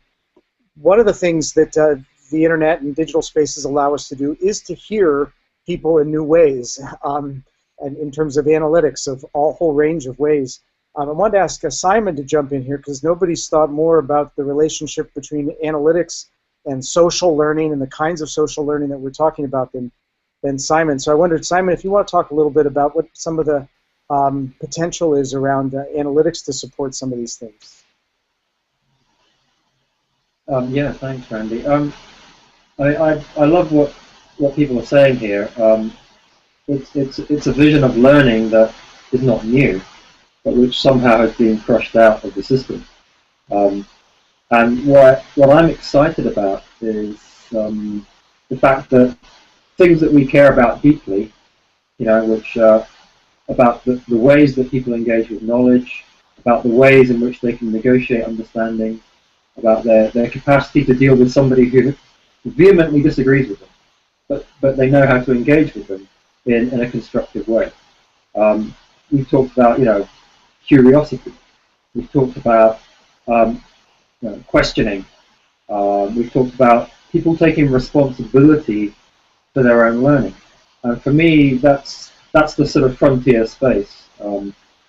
one of the things that the internet and digital spaces allow us to do is to hear people in new ways, and in terms of analytics of a whole range of ways. I wanted to ask Simon to jump in here because nobody's thought more about the relationship between analytics and social learning and the kinds of social learning that we're talking about than Simon. So I wondered, Simon, if you want to talk a little bit about what some of the potential is around analytics to support some of these things. Yeah, thanks, Randy. I love what people are saying here. It's a vision of learning that is not new, but which somehow has been crushed out of the system. And what I'm excited about is the fact that things that we care about deeply, which about the ways that people engage with knowledge, about the ways in which they can negotiate understanding, about their capacity to deal with somebody who vehemently disagrees with them, but they know how to engage with them in a constructive way. We've talked about, curiosity. We've talked about questioning. We've talked about people taking responsibility for their own learning. And for me, that's the sort of frontier space.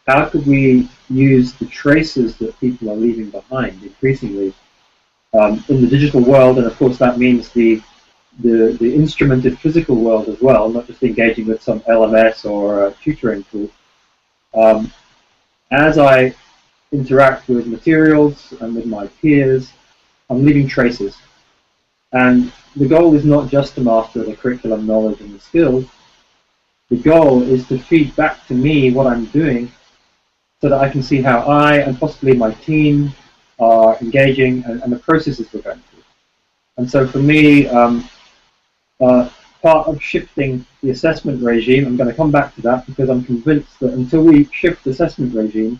How could we use the traces that people are leaving behind increasingly in the digital world, and of course that means the instrumented physical world as well, not just engaging with some LMS or a tutoring tool. As I interact with materials and with my peers, I'm leaving traces. And the goal is not just to master the curriculum knowledge and the skills. The goal is to feed back to me what I'm doing so that I can see how I and possibly my team are engaging and the processes we're going through. And so for me, part of shifting the assessment regime, I'm going to come back to that because I'm convinced that until we shift the assessment regime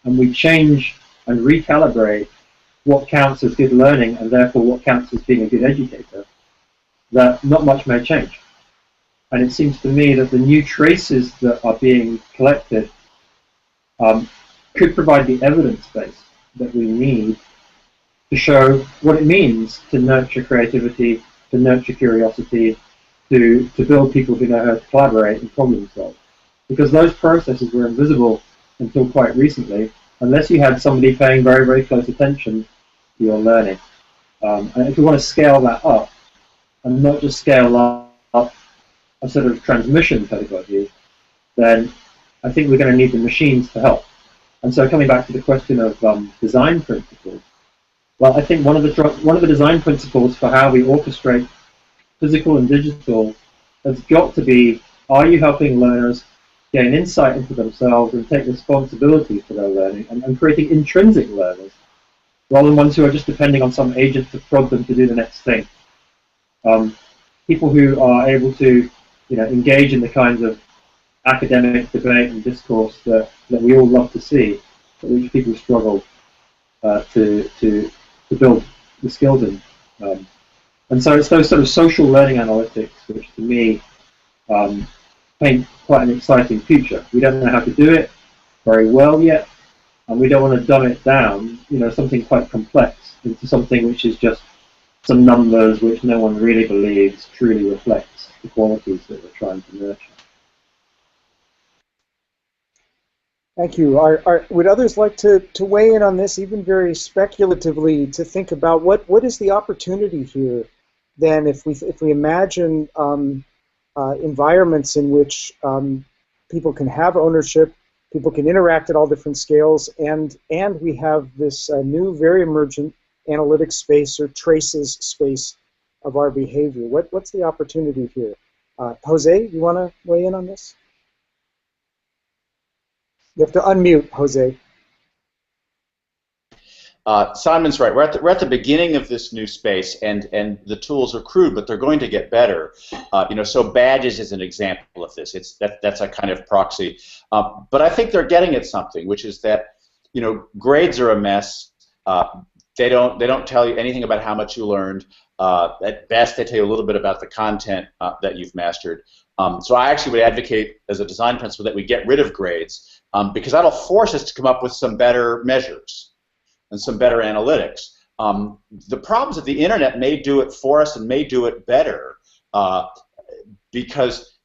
and we change and recalibrate what counts as good learning and therefore what counts as being a good educator, that not much may change. And it seems to me that the new traces that are being collected could provide the evidence base that we need to show what it means to nurture creativity, to nurture curiosity, to build people who know how to collaborate and problem solve. Because those processes were invisible until quite recently, unless you had somebody paying very, very close attention to your learning. And if we want to scale that up, and not just scale up a sort of transmission pedagogy, then I think we're going to need the machines to help. And so coming back to the question of design principles, well, I think one of the design principles for how we orchestrate physical and digital has got to be, are you helping learners gain insight into themselves and take responsibility for their learning and creating intrinsic learners rather than ones who are just depending on some agent to prod them to do the next thing. People who are able to engage in the kinds of academic debate and discourse that we all love to see, but which people struggle to build the skills in. And so it's those sort of social learning analytics which, to me, paint quite an exciting future. We don't know how to do it very well yet, and we don't want to dumb it down, something quite complex, into something which is just some numbers which no one really believes truly reflects the qualities that we're trying to nurture. Thank you. Would others like to weigh in on this, even very speculatively, to think about what is the opportunity here then if we imagine environments in which people can have ownership, people can interact at all different scales, and we have this new, very emergent analytics space or traces space of our behavior. What's the opportunity here? Jose, you want to weigh in on this? You have to unmute, Jose. Simon's right. We're at the beginning of this new space, and the tools are crude, but they're going to get better. So badges is an example of this. That's a kind of proxy. But I think they're getting at something, which is that grades are a mess. They don't tell you anything about how much you learned. At best, they tell you a little bit about the content that you've mastered. So I actually would advocate, as a design principle, that we get rid of grades because that'll force us to come up with some better measures and some better analytics. The problems that the internet may do it for us and may do it better because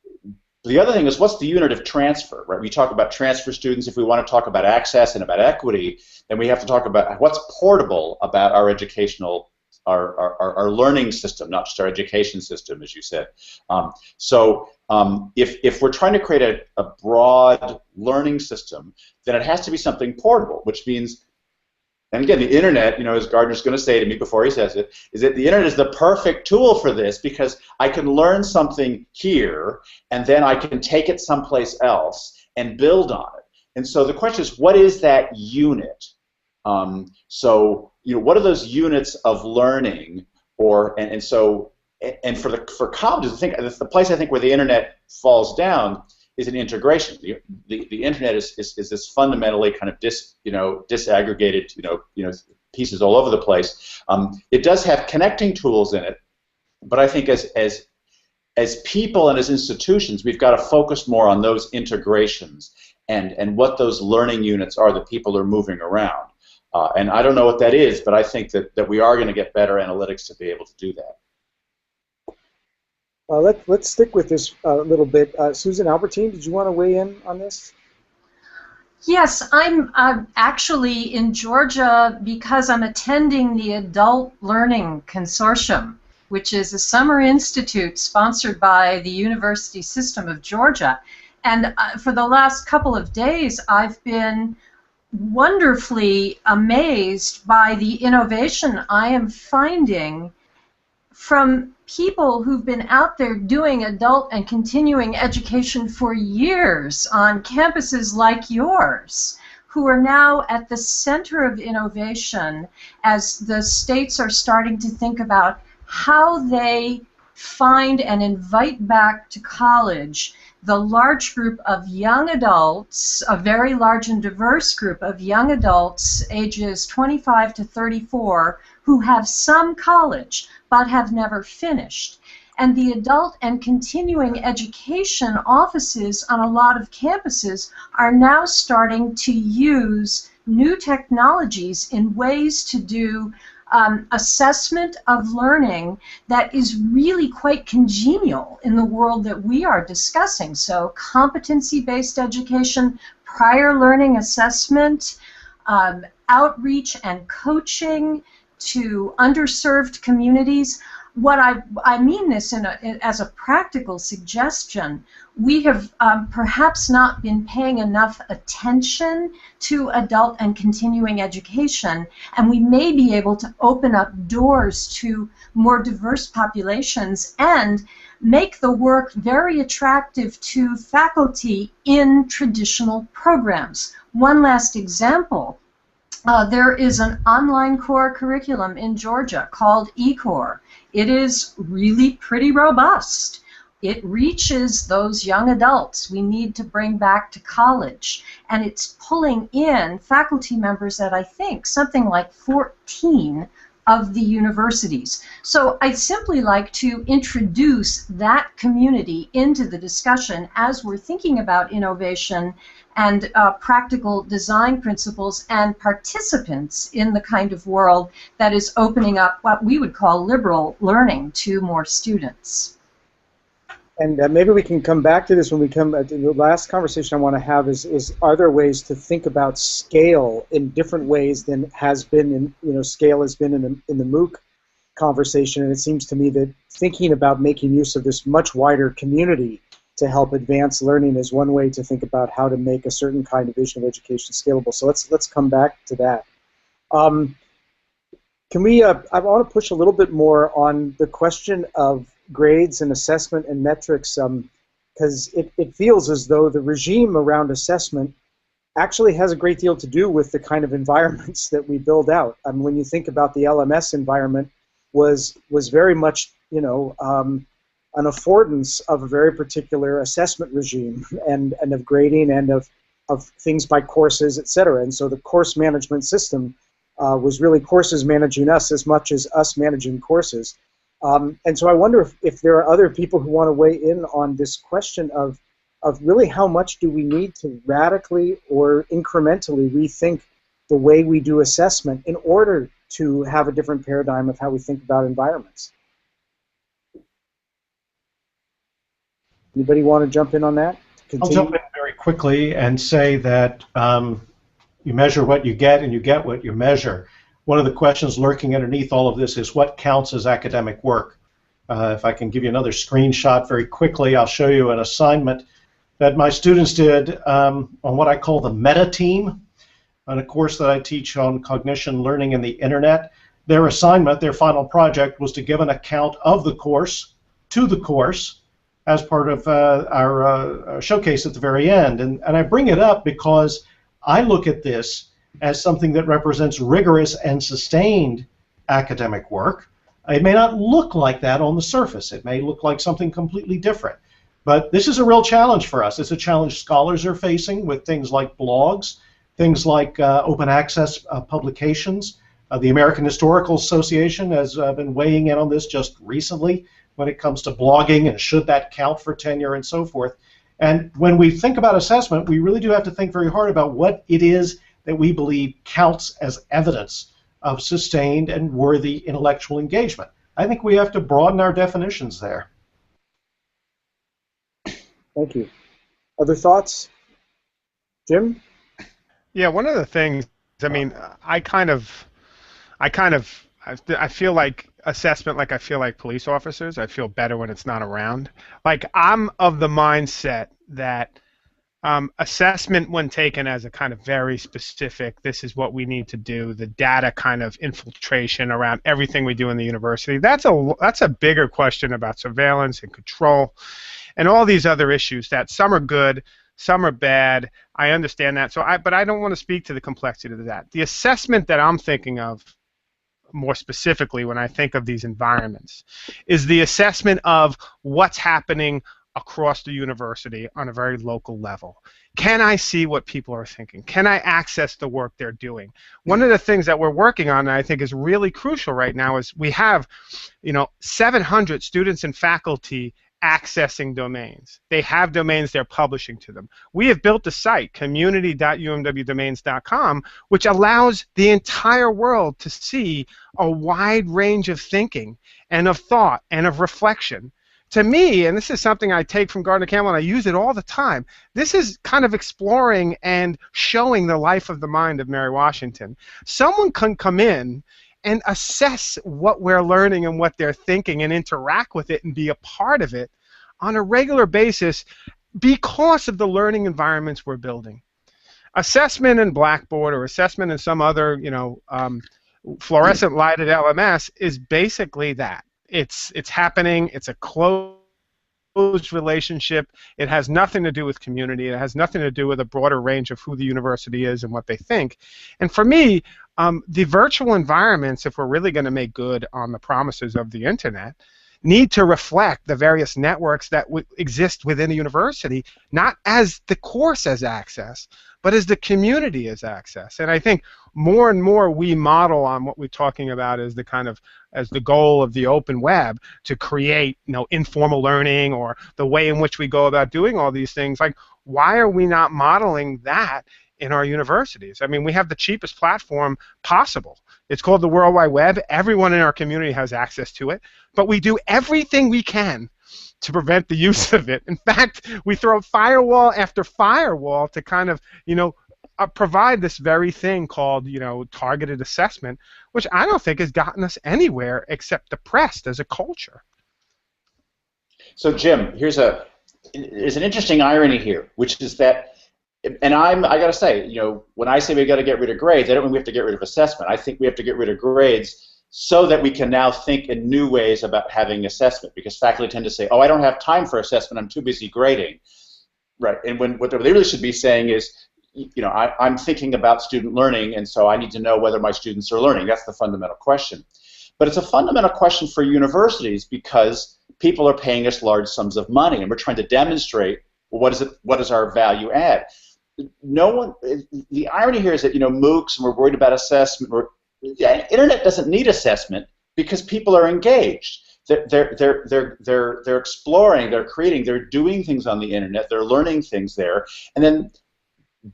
the other thing is, what's the unit of transfer, right? We talk about transfer students. If we want to talk about access and about equity, then we have to talk about what's portable about our educational, our learning system, not just our education system, as you said. If we're trying to create a broad learning system, then it has to be something portable, which means, and again, the internet, as Gardner's going to say to me before he says it, is that the internet is the perfect tool for this because I can learn something here and then I can take it someplace else and build on it. And so the question is, what is that unit? What are those units of learning? For colleges, I think the place where the internet falls down is an integration. The internet is this fundamentally kind of disaggregated pieces all over the place. It does have connecting tools in it, but I think as people and as institutions, we've got to focus more on those integrations and what those learning units are that people are moving around. And I don't know what that is, but I think that we are going to get better analytics to be able to do that. Let's stick with this a little bit. Susan, Albertine, did you want to weigh in on this? Yes, I'm actually in Georgia because I'm attending the Adult Learning Consortium, which is a summer institute sponsored by the University System of Georgia. And for the last couple of days, I've been wonderfully amazed by the innovation I am finding from people who've been out there doing adult and continuing education for years on campuses like yours, who are now at the center of innovation as the states are starting to think about how they find and invite back to college the large group of young adults, a very large and diverse group of young adults ages 25 to 34 who have some college but have never finished. And the adult and continuing education offices on a lot of campuses are now starting to use new technologies in ways to do assessment of learning that is really quite congenial in the world that we are discussing. So competency-based education, prior learning assessment, outreach and coaching to underserved communities. What I mean this as a practical suggestion. We have perhaps not been paying enough attention to adult and continuing education, and we may be able to open up doors to more diverse populations and make the work very attractive to faculty in traditional programs. One last example. There is an online core curriculum in Georgia called eCore. It is really pretty robust. It reaches those young adults we need to bring back to college, and it's pulling in faculty members at, I think, something like 14 of the universities. So I'd simply like to introduce that community into the discussion as we're thinking about innovation and practical design principles and participants in the kind of world that is opening up what we would call liberal learning to more students. And maybe we can come back to this when we come to the last conversation I want to have is are there ways to think about scale in different ways than has been in, scale has been in the MOOC conversation, and it seems to me that thinking about making use of this much wider community to help advance learning is one way to think about how to make a certain kind of vision of education scalable. So let's come back to that. Can we? I want to push a little bit more on the question of grades and assessment and metrics, because it feels as though the regime around assessment actually has a great deal to do with the kind of environments that we build out. I mean, when you think about the LMS environment, was very much, you know, an affordance of a very particular assessment regime and of grading and of things by courses, etc. And so the course management system was really courses managing us as much as us managing courses. And so I wonder if there are other people who want to weigh in on this question of really how much do we need to radically or incrementally rethink the way we do assessment in order to have a different paradigm of how we think about environments. Anybody want to jump in on that? I'll jump in very quickly and say that you measure what you get and you get what you measure. One of the questions lurking underneath all of this is what counts as academic work. If I can give you another screenshot very quickly, I'll show you an assignment that my students did on what I call the meta team, on a course that I teach on cognition, learning, and the internet. Their assignment, their final project, was to give an account of the course to the course as part of our showcase at the very end. And I bring it up because I look at this as something that represents rigorous and sustained academic work. It may not look like that on the surface. It may look like something completely different. But this is a real challenge for us. It's a challenge scholars are facing with things like blogs, things like open access publications. The American Historical Association has been weighing in on this just recently when it comes to blogging and should that count for tenure and so forth. And when we think about assessment, we really do have to think very hard about what it is that we believe counts as evidence of sustained and worthy intellectual engagement. I think we have to broaden our definitions there. Thank you. Other thoughts? Jim? Yeah, one of the things, I mean, I feel like assessment, like I feel like police officers. I feel better when it's not around. Like, I'm of the mindset that assessment, when taken as a kind of very specific, this is what we need to do, the data kind of infiltration around everything we do in the university, that's a bigger question about surveillance and control and all these other issues that some are good, some are bad. I understand that. But I don't want to speak to the complexity of that. The assessment that I'm thinking of more specifically when I think of these environments is the assessment of what's happening across the university on a very local level. Can I see what people are thinking? Can I access the work they're doing? One of the things that we're working on that I think is really crucial right now is we have, 700 students and faculty accessing domains. They have domains, they're publishing to them. We have built a site, community.umwdomains.com, which allows the entire world to see a wide range of thinking and of thought and of reflection. To me, and this is something I take from Gardner Campbell and I use it all the time, this is kind of exploring and showing the life of the mind of Mary Washington. Someone can come in and assess what we're learning and what they're thinking and interact with it and be a part of it on a regular basis because of the learning environments we're building. Assessment in Blackboard or assessment in some other, fluorescent lighted LMS is basically that. It's happening. It's a closed relationship. It has nothing to do with community. It has nothing to do with a broader range of who the university is and what they think. And for me, the virtual environments, if we're really going to make good on the promises of the internet, need to reflect the various networks that exist within a university, not as the course as access, but as the community as access. And I think more and more we model on what we're talking about as the goal of the open web to create, informal learning or the way in which we go about doing all these things. Like, why are we not modeling that in our universities? I mean, we have the cheapest platform possible. It's called the World Wide Web. Everyone in our community has access to it, but we do everything we can to prevent the use of it. In fact, we throw firewall after firewall to kind of, provide this very thing called, targeted assessment, which I don't think has gotten us anywhere except depressed as a culture. So Jim, there's an interesting irony here, which is that, and I got to say, when I say we got to get rid of grades, I don't mean we have to get rid of assessment. I think we have to get rid of grades so that we can now think in new ways about having assessment, because faculty tend to say, oh, I don't have time for assessment, I'm too busy grading. Right, and what they really should be saying is, I'm thinking about student learning, and so I need to know whether my students are learning. That's the fundamental question. But it's a fundamental question for universities because people are paying us large sums of money, and we're trying to demonstrate, well, what is our value add? The irony here is that, MOOCs, and we're worried about assessment. Internet doesn't need assessment because people are engaged. They're exploring, they're creating, they're doing things on the internet, they're learning things there, and then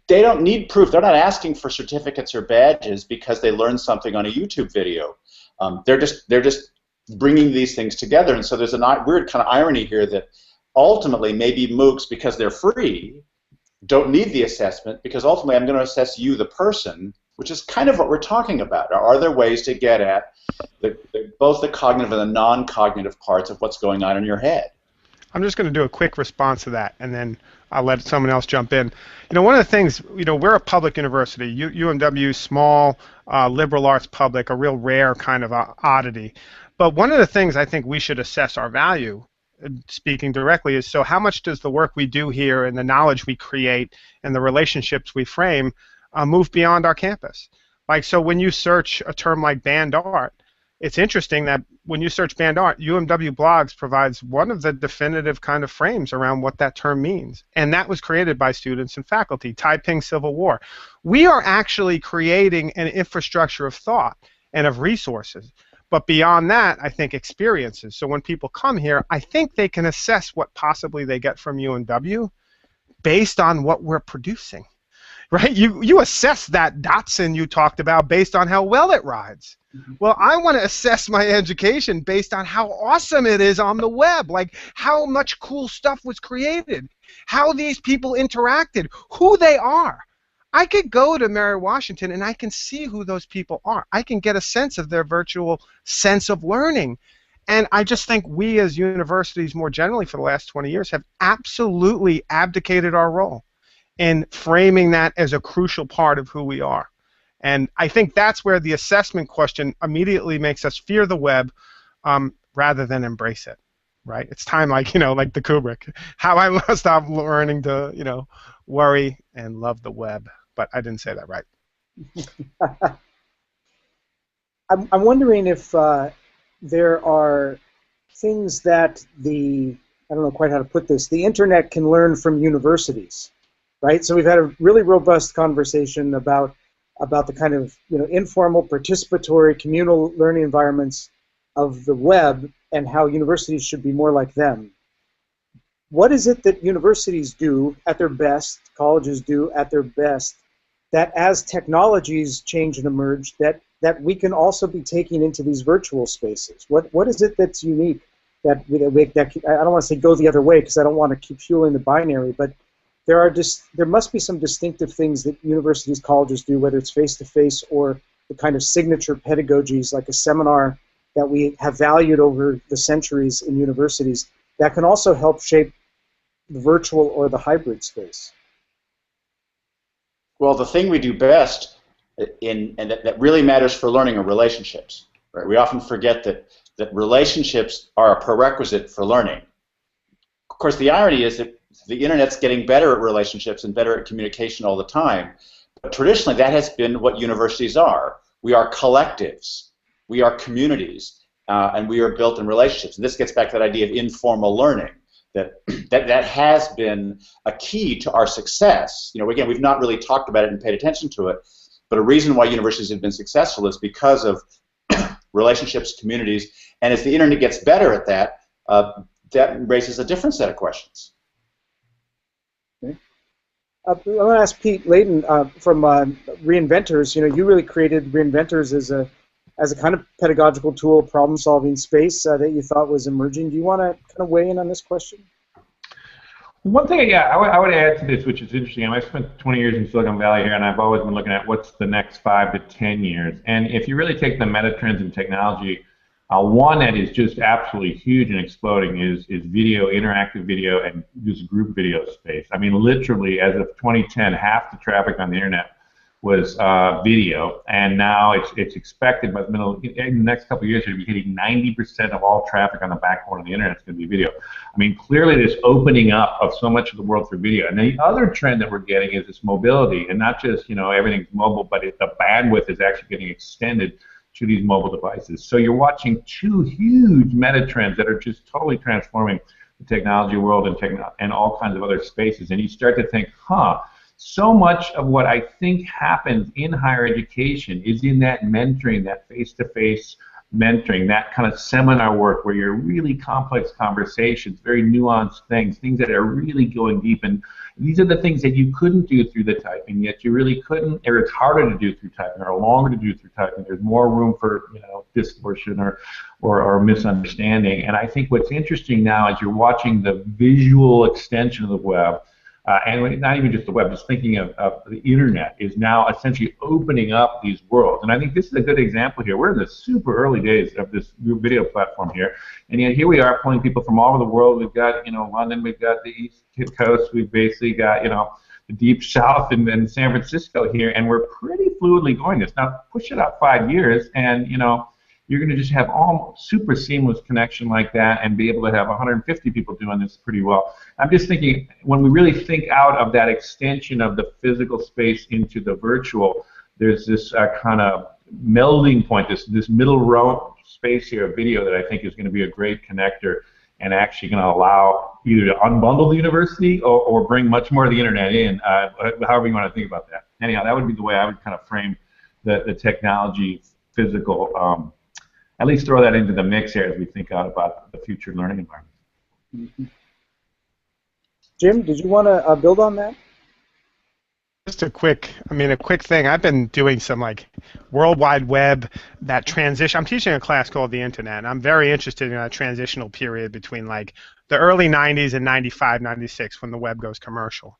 they don't need proof. They're not asking for certificates or badges because they learned something on a YouTube video. They're just bringing these things together, and so there's a weird kind of irony here that ultimately maybe MOOCs, because they're free, don't need the assessment, because ultimately I'm going to assess you, the person, which is kind of what we're talking about. Are there ways to get at both the cognitive and the non-cognitive parts of what's going on in your head? I'm just going to do a quick response to that, and then I'll let someone else jump in. One of the things, we're a public university. UMW, small, liberal arts public, a real rare kind of oddity. But one of the things I think we should assess our value, speaking directly, is so how much does the work we do here and the knowledge we create and the relationships we frame move beyond our campus? So when you search a term like band art, it's interesting that when you search band art, UMW Blogs provides one of the definitive kind of frames around what that term means. And that was created by students and faculty, Taiping Civil War. We are actually creating an infrastructure of thought and of resources. But beyond that, I think experiences. So when people come here, I think they can assess what possibly they get from UMW based on what we're producing. Right? You assess that Datsun you talked about based on how well it rides. Well, I want to assess my education based on how awesome it is on the web, like how much cool stuff was created, how these people interacted, who they are. I could go to Mary Washington and I can see who those people are. I can get a sense of their virtual sense of learning. And I just think we as universities more generally for the last 20 years have absolutely abdicated our role in framing that as a crucial part of who we are. And I think that's where the assessment question immediately makes us fear the web rather than embrace it, right? It's time, like the Kubrick, how I must stop learning to, worry and love the web. But I didn't say that right. I'm wondering if there are things that I don't know quite how to put this, the internet can learn from universities, right? So we've had a really robust conversation about the kind of informal, participatory, communal learning environments of the web and how universities should be more like them. What is it that universities do at their best, colleges do at their best, that as technologies change and emerge, that we can also be taking into these virtual spaces? What is it that's unique that I don't want to say go the other way because I don't want to keep fueling the binary, but there must be some distinctive things that universities, colleges do, whether it's face-to-face or the kind of signature pedagogies like a seminar that we have valued over the centuries in universities that can also help shape the virtual or the hybrid space. Well, the thing we do best and that really matters for learning are relationships. Right? We often forget that relationships are a prerequisite for learning. Of course, the irony is that the internet's getting better at relationships and better at communication all the time. But traditionally, that has been what universities are. We are collectives. We are communities. And we are built in relationships. And this gets back to that idea of informal learning, that has been a key to our success. Again, we've not really talked about it and paid attention to it, but a reason why universities have been successful is because of relationships, communities, and as the internet gets better at that, that raises a different set of questions. Okay. I want to ask Pete Layton from Reinventors. You really created Reinventors as a kind of pedagogical tool, problem-solving space that you thought was emerging. Do you want to kind of weigh in on this question? One thing, yeah, I would add to this, which is interesting. I spent 20 years in Silicon Valley here, and I've always been looking at what's the next 5 to 10 years. And if you really take the meta trends in technology, one that is just absolutely huge and exploding is video, interactive video, and this group video space. I mean, literally, as of 2010, half the traffic on the internet was video, and now it's expected by in the next couple of years to be hitting 90% of all traffic on the backbone of the internet is going to be video. I mean, clearly this opening up of so much of the world for video. And the other trend that we're getting is this mobility, and not just everything's mobile, but the bandwidth is actually getting extended to these mobile devices. So you're watching 2 huge meta trends that are just totally transforming the technology world and all kinds of other spaces. And you start to think, so much of what I think happens in higher education is in that mentoring, that face-to-face mentoring, that kind of seminar work where you're really complex conversations, very nuanced things that are really going deep. And these are the things that you couldn't do through the typing, yet you really couldn't, or it's harder to do through typing, or longer to do through typing. There's more room for distortion or misunderstanding. And I think what's interesting now is you're watching the visual extension of the web. And not even just the web, just thinking of the internet is now essentially opening up these worlds. And I think this is a good example here. We're in the super early days of this new video platform here. And yet here we are pulling people from all over the world. We've got, London, we've got the East Coast, we've basically got, the Deep South and San Francisco here. And we're pretty fluidly going this. Now, push it out 5 years and, you're going to just have almost super seamless connection like that and be able to have 150 people doing this pretty well. I'm just thinking, when we really think out of that extension of the physical space into the virtual, there's this kind of melding point, this middle row space here of video that I think is going to be a great connector and actually going to allow either to unbundle the university or bring much more of the internet in, however you want to think about that. Anyhow, that would be the way I would kind of frame the technology, physical, at least throw that into the mix here as we think out about the future learning environment. Mm-hmm. Jim, did you want to build on that? Just a quick thing. I've been doing some World Wide Web, that transition. I'm teaching a class called the Internet, and I'm very interested in that transitional period between the early 90s and 95, 96 when the web goes commercial.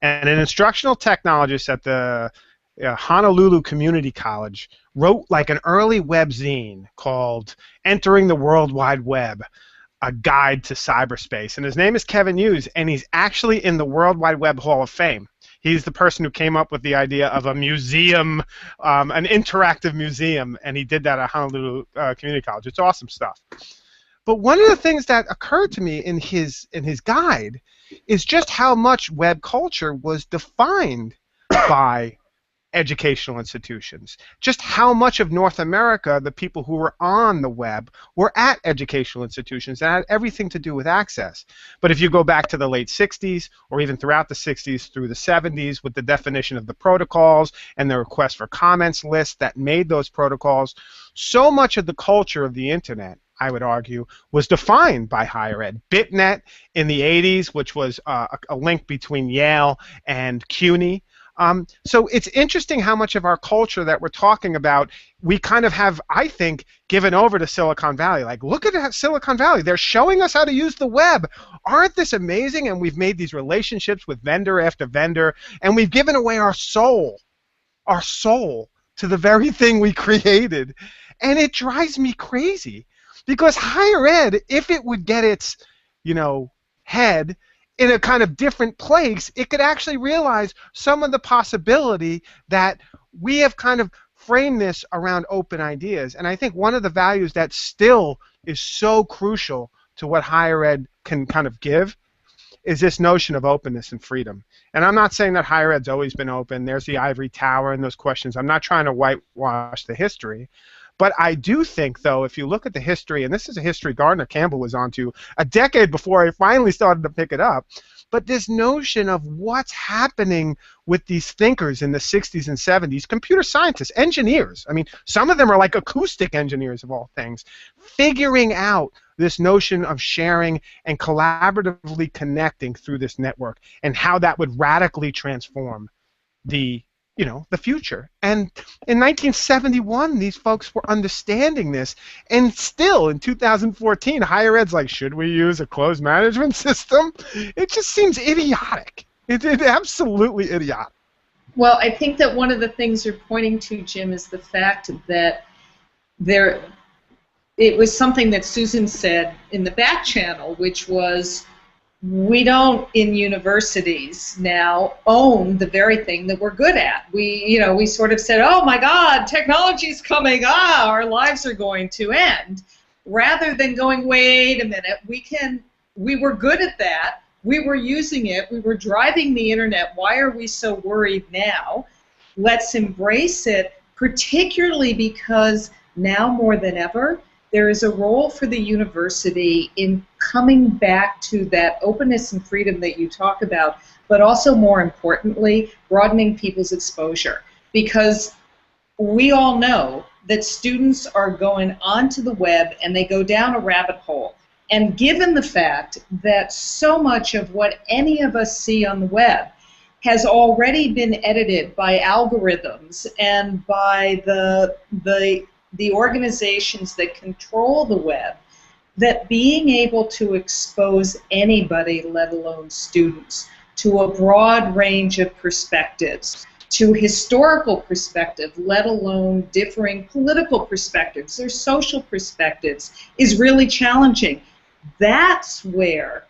And an instructional technologist at the Honolulu Community College wrote an early web zine called Entering the World Wide Web, a guide to cyberspace. And his name is Kevin Hughes, and he's actually in the World Wide Web Hall of Fame. He's the person who came up with the idea of a museum, an interactive museum, and he did that at Honolulu Community College. It's awesome stuff. But one of the things that occurred to me in his guide is just how much web culture was defined by educational institutions. Just how much of North America, the people who were on the web, were at educational institutions that had everything to do with access. But if you go back to the late 60s, or even throughout the 60s through the 70s, with the definition of the protocols and the request for comments list that made those protocols, so much of the culture of the internet, I would argue, was defined by higher ed. BitNet in the 80s, which was a link between Yale and CUNY. So it's interesting how much of our culture that we're talking about we kind of have, I think, given over to Silicon Valley. Look at Silicon Valley. They're showing us how to use the web. Aren't this amazing? And we've made these relationships with vendor after vendor, and we've given away our soul to the very thing we created. And it drives me crazy because higher ed, if it would get its, head in a kind of different place, it could actually realize some of the possibility that we have kind of framed this around open ideas. And I think one of the values that still is so crucial to what higher ed can kind of give is this notion of openness and freedom. And I'm not saying that higher ed's always been open. There's the ivory tower and those questions. I'm not trying to whitewash the history. But I do think, though, if you look at the history, and this is a history Gardner Campbell was onto a decade before I finally started to pick it up, but this notion of what's happening with these thinkers in the 60s and 70s, computer scientists, engineers, I mean, some of them are like acoustic engineers of all things, figuring out this notion of sharing and collaboratively connecting through this network and how that would radically transform the the future. And in 1971, these folks were understanding this, and still in 2014, higher ed's like, should we use a closed management system? It just seems idiotic. It's absolutely idiotic. Well, I think that one of the things you're pointing to, Jim, is the fact that it was something that Susan said in the back channel, which was, we don't in universities now own the very thing that we're good at. We sort of said, oh my God, technology's coming, our lives are going to end, rather than going, wait a minute, we were good at that, we were using it, we were driving the internet, why are we so worried now? Let's embrace it, particularly because now more than ever, there is a role for the university in coming back to that openness and freedom that you talk about, but also more importantly, broadening people's exposure. Because we all know that students are going onto the web and they go down a rabbit hole. And given the fact that so much of what any of us see on the web has already been edited by algorithms and by the organizations that control the web, that being able to expose anybody, let alone students, to a broad range of perspectives, to historical perspective, let alone differing political perspectives or social perspectives, is really challenging. That's where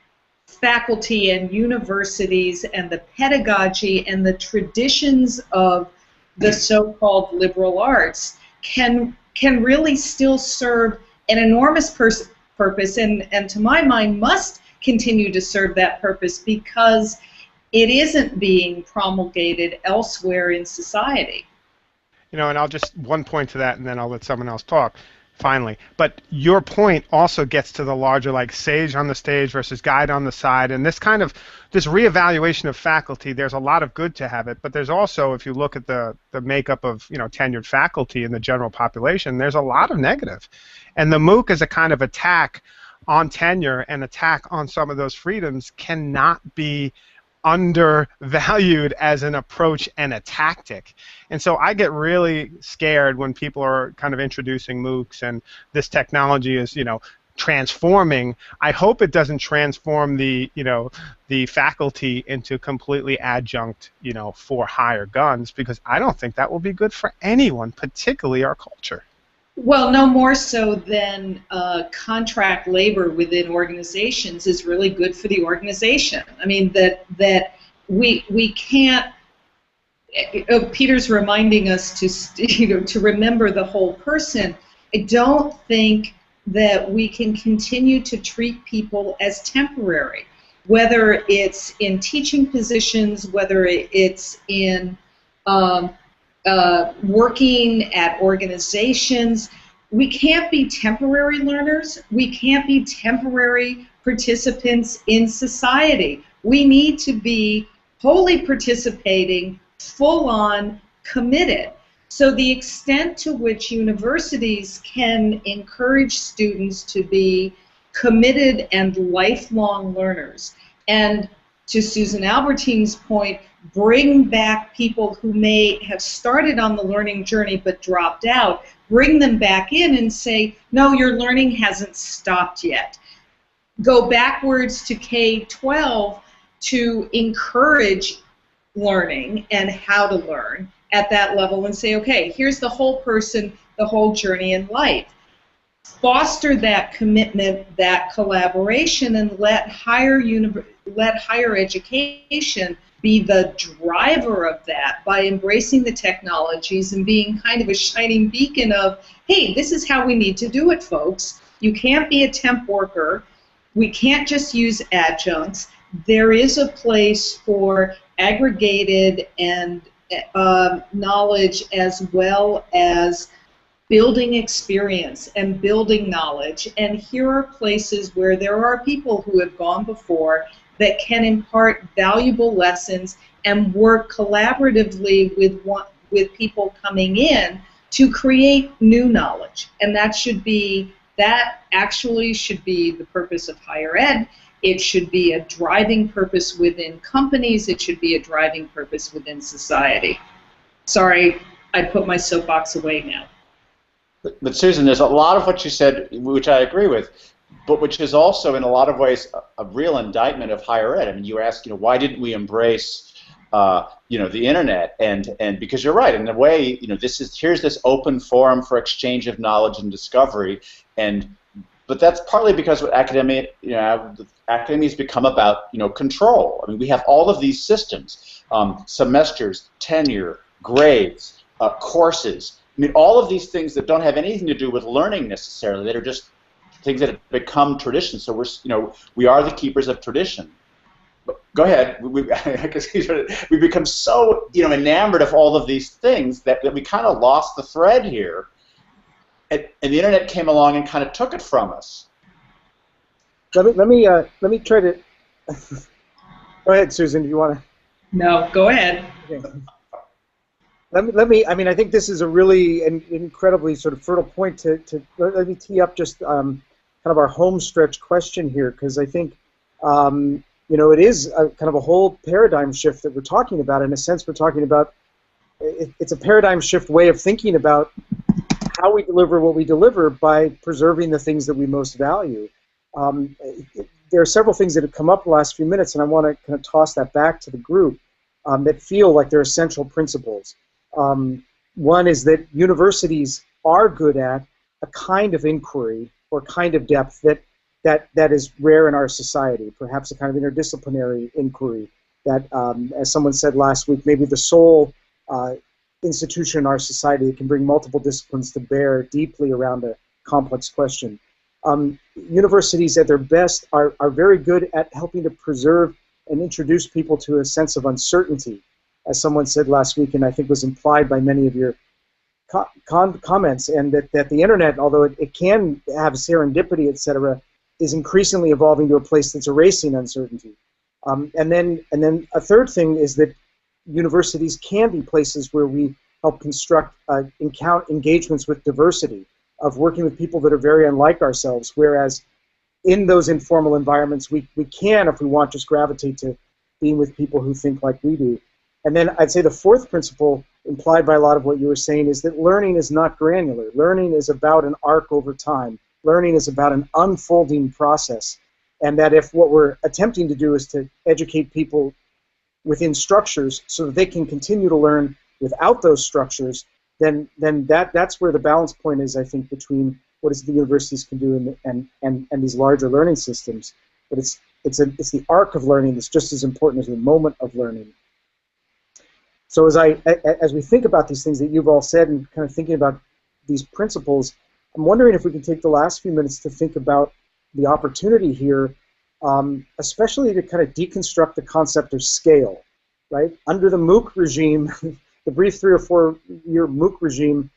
faculty and universities and the pedagogy and the traditions of the so-called liberal arts can really still serve an enormous purpose, and to my mind must continue to serve that purpose, because it isn't being promulgated elsewhere in society. And I'll just one point to that, and then I'll let someone else talk finally. But your point also gets to the larger, like, sage on the stage versus guide on the side, and this reevaluation of faculty. There's a lot of good to have it, but there's also, if you look at the makeup of tenured faculty in the general population, there's a lot of negative. And the MOOC as a kind of attack on tenure and attack on some of those freedoms cannot be undervalued as an approach and a tactic. And so I get really scared when people are kind of introducing MOOCs and this technology is, transforming. I hope it doesn't transform the faculty into completely adjunct, for hire guns, because I don't think that will be good for anyone, particularly our culture. Well, no more so than contract labor within organizations is really good for the organization. I mean, that we can't. Peter's reminding us to remember the whole person. I don't think that we can continue to treat people as temporary, whether it's in teaching positions, whether it's in working at organizations. We can't be temporary learners. We can't be temporary participants in society. We need to be wholly participating, full-on, committed. So the extent to which universities can encourage students to be committed and lifelong learners, and to Susan Albertine's point, bring back people who may have started on the learning journey but dropped out, bring them back in and say, no, your learning hasn't stopped yet. Go backwards to K-12 to encourage learning and how to learn at that level and say, okay, here's the whole person, the whole journey in life. Foster that commitment, that collaboration, and let higher education be the driver of that by embracing the technologies and being kind of a shining beacon of, hey, this is how we need to do it, folks. You can't be a temp worker. We can't just use adjuncts. There is a place for aggregated and knowledge, as well as building experience and building knowledge. And here are places where there are people who have gone before that can impart valuable lessons and work collaboratively with people coming in to create new knowledge. And that actually should be the purpose of higher ed. It should be a driving purpose within companies. It should be a driving purpose within society. Sorry, I put my soapbox away now. But Susan, there's a lot of what you said, which I agree with, but which is also in a lot of ways a real indictment of higher ed. I mean, you ask, why didn't we embrace, the internet? And because you're right, in a way, here's this open forum for exchange of knowledge and discovery, but that's partly because what academia has become about, control. I mean, we have all of these systems, semesters, tenure, grades, courses. I mean, all of these things that don't have anything to do with learning necessarily, that are just things that have become tradition. So we are the keepers of tradition. But go ahead. We become so enamored of all of these things that we kind of lost the thread here, and the internet came along and kind of took it from us. Let me try to. Go ahead, Susan. Do you want to? No, go ahead. Okay. Let me. I mean, I think this is a really incredibly sort of fertile point to let me tee up just kind of our home stretch question here, because I think it is kind of a whole paradigm shift that we're talking about. In a sense, we're talking about it's a paradigm shift way of thinking about how we deliver what we deliver by preserving the things that we most value. There are several things that have come up the last few minutes, and I want to kind of toss that back to the group that feel like they're essential principles. One is that universities are good at a kind of inquiry or kind of depth that is rare in our society, perhaps a kind of interdisciplinary inquiry that, as someone said last week, maybe the sole institution in our society that can bring multiple disciplines to bear deeply around a complex question. Universities at their best are very good at helping to preserve and introduce people to a sense of uncertainty, as someone said last week, and I think was implied by many of your comments, and that the internet, although it can have serendipity, etc., is increasingly evolving to a place that's erasing uncertainty. And then a third thing is that universities can be places where we help construct engagements with diversity, of working with people that are very unlike ourselves, whereas in those informal environments we can, if we want, just gravitate to being with people who think like we do. And then I'd say the fourth principle, implied by a lot of what you were saying, is that learning is not granular. Learning is about an arc over time. Learning is about an unfolding process. And that if what we're attempting to do is to educate people within structures so that they can continue to learn without those structures, then that's where the balance point is, I think, between what is the universities can do and these larger learning systems. But it's the arc of learning that's just as important as the moment of learning. So as we think about these things that you've all said and kind of thinking about these principles, I'm wondering if we can take the last few minutes to think about the opportunity here, especially to kind of deconstruct the concept of scale, right? Under the MOOC regime, the brief 3 or 4 year MOOC regime,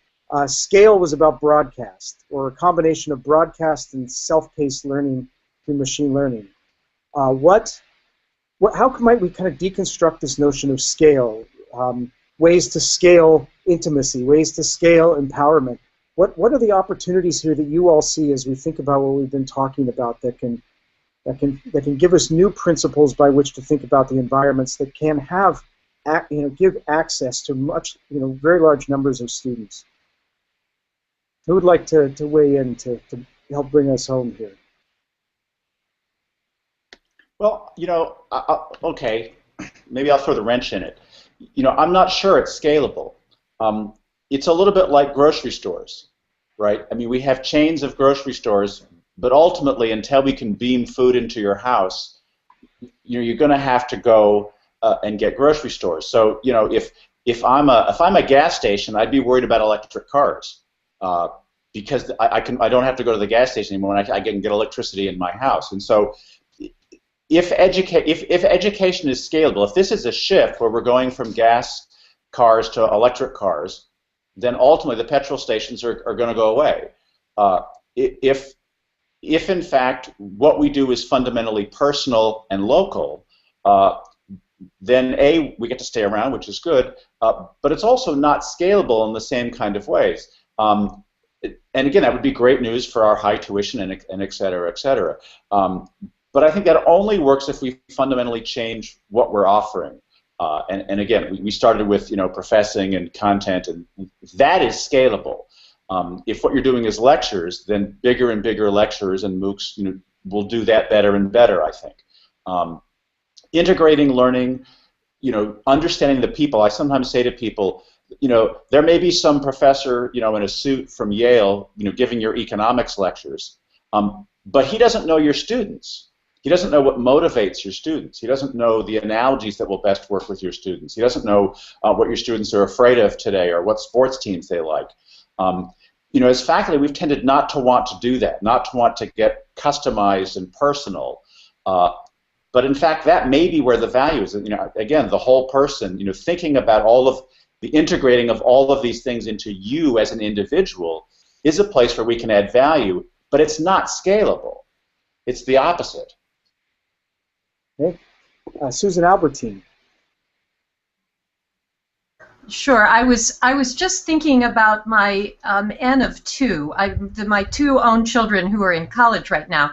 scale was about broadcast, or a combination of broadcast and self-paced learning through machine learning. How might we kind of deconstruct this notion of scale? Ways to scale intimacy, ways to scale empowerment. What are the opportunities here that you all see as we think about what we've been talking about that can give us new principles by which to think about the environments that can have give access to very large numbers of students? Who would like to weigh in to help bring us home here? Well, okay, maybe I'll throw the wrench in it. I'm not sure it's scalable. It's a little bit like grocery stores, right? I mean, we have chains of grocery stores, but ultimately, until we can beam food into your house, you're going to have to go and get grocery stores. So, if I'm a gas station, I'd be worried about electric cars because I don't have to go to the gas station anymore, and I can get electricity in my house. And so, if education is scalable, if this is a shift where we're going from gas cars to electric cars, then ultimately the petrol stations are going to go away. If in fact what we do is fundamentally personal and local, then A, we get to stay around, which is good, but it's also not scalable in the same kind of ways. And again, that would be great news for our high tuition and et cetera, et cetera. But I think that only works if we fundamentally change what we're offering. And again, we started with professing and content, and that is scalable. If what you're doing is lectures, then bigger and bigger lectures and MOOCs will do that better and better, I think. Integrating learning, understanding the people. I sometimes say to people, there may be some professor, in a suit from Yale, giving your economics lectures, but he doesn't know your students. He doesn't know what motivates your students. He doesn't know the analogies that will best work with your students. He doesn't know what your students are afraid of today or what sports teams they like. As faculty, we've tended not to want to do that, not to want to get customized and personal. But in fact, that may be where the value is. Again, the whole person, thinking about all of the integrating of all of these things into you as an individual is a place where we can add value, but it's not scalable. It's the opposite. Okay. Susan Albertine. Sure. I was just thinking about my N of two. My two own children who are in college right now,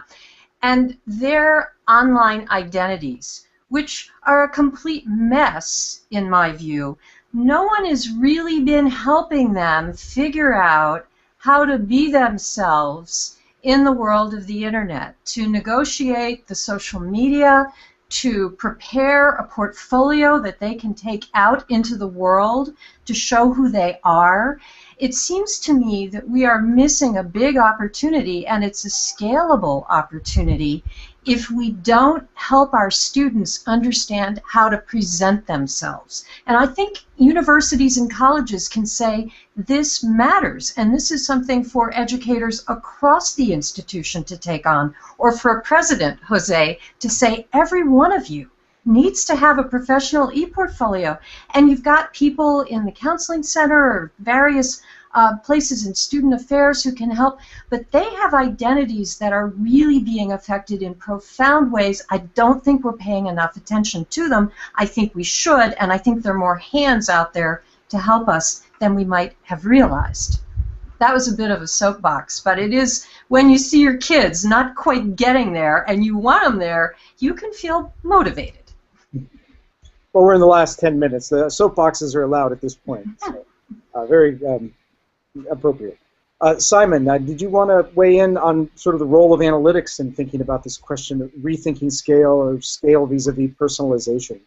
and their online identities, which are a complete mess in my view. No one has really been helping them figure out how to be themselves in the world of the internet, to negotiate the social media, to prepare a portfolio that they can take out into the world to show who they are. It seems to me that we are missing a big opportunity, and it's a scalable opportunity, if we don't help our students understand how to present themselves. And I think universities and colleges can say this matters, and this is something for educators across the institution to take on, or for a president, José, to say every one of you needs to have a professional e-portfolio. And you've got people in the counseling center or various places in student affairs who can help, but they have identities that are really being affected in profound ways. I don't think we're paying enough attention to them. I think we should, and I think there are more hands out there to help us than we might have realized. That was a bit of a soapbox, but it is when you see your kids not quite getting there and you want them there, you can feel motivated. Well, we're in the last 10 minutes. The soapboxes are allowed at this point. So, very appropriate. Simon, did you want to weigh in on sort of the role of analytics in thinking about this question of rethinking scale or scale vis-a-vis personalization?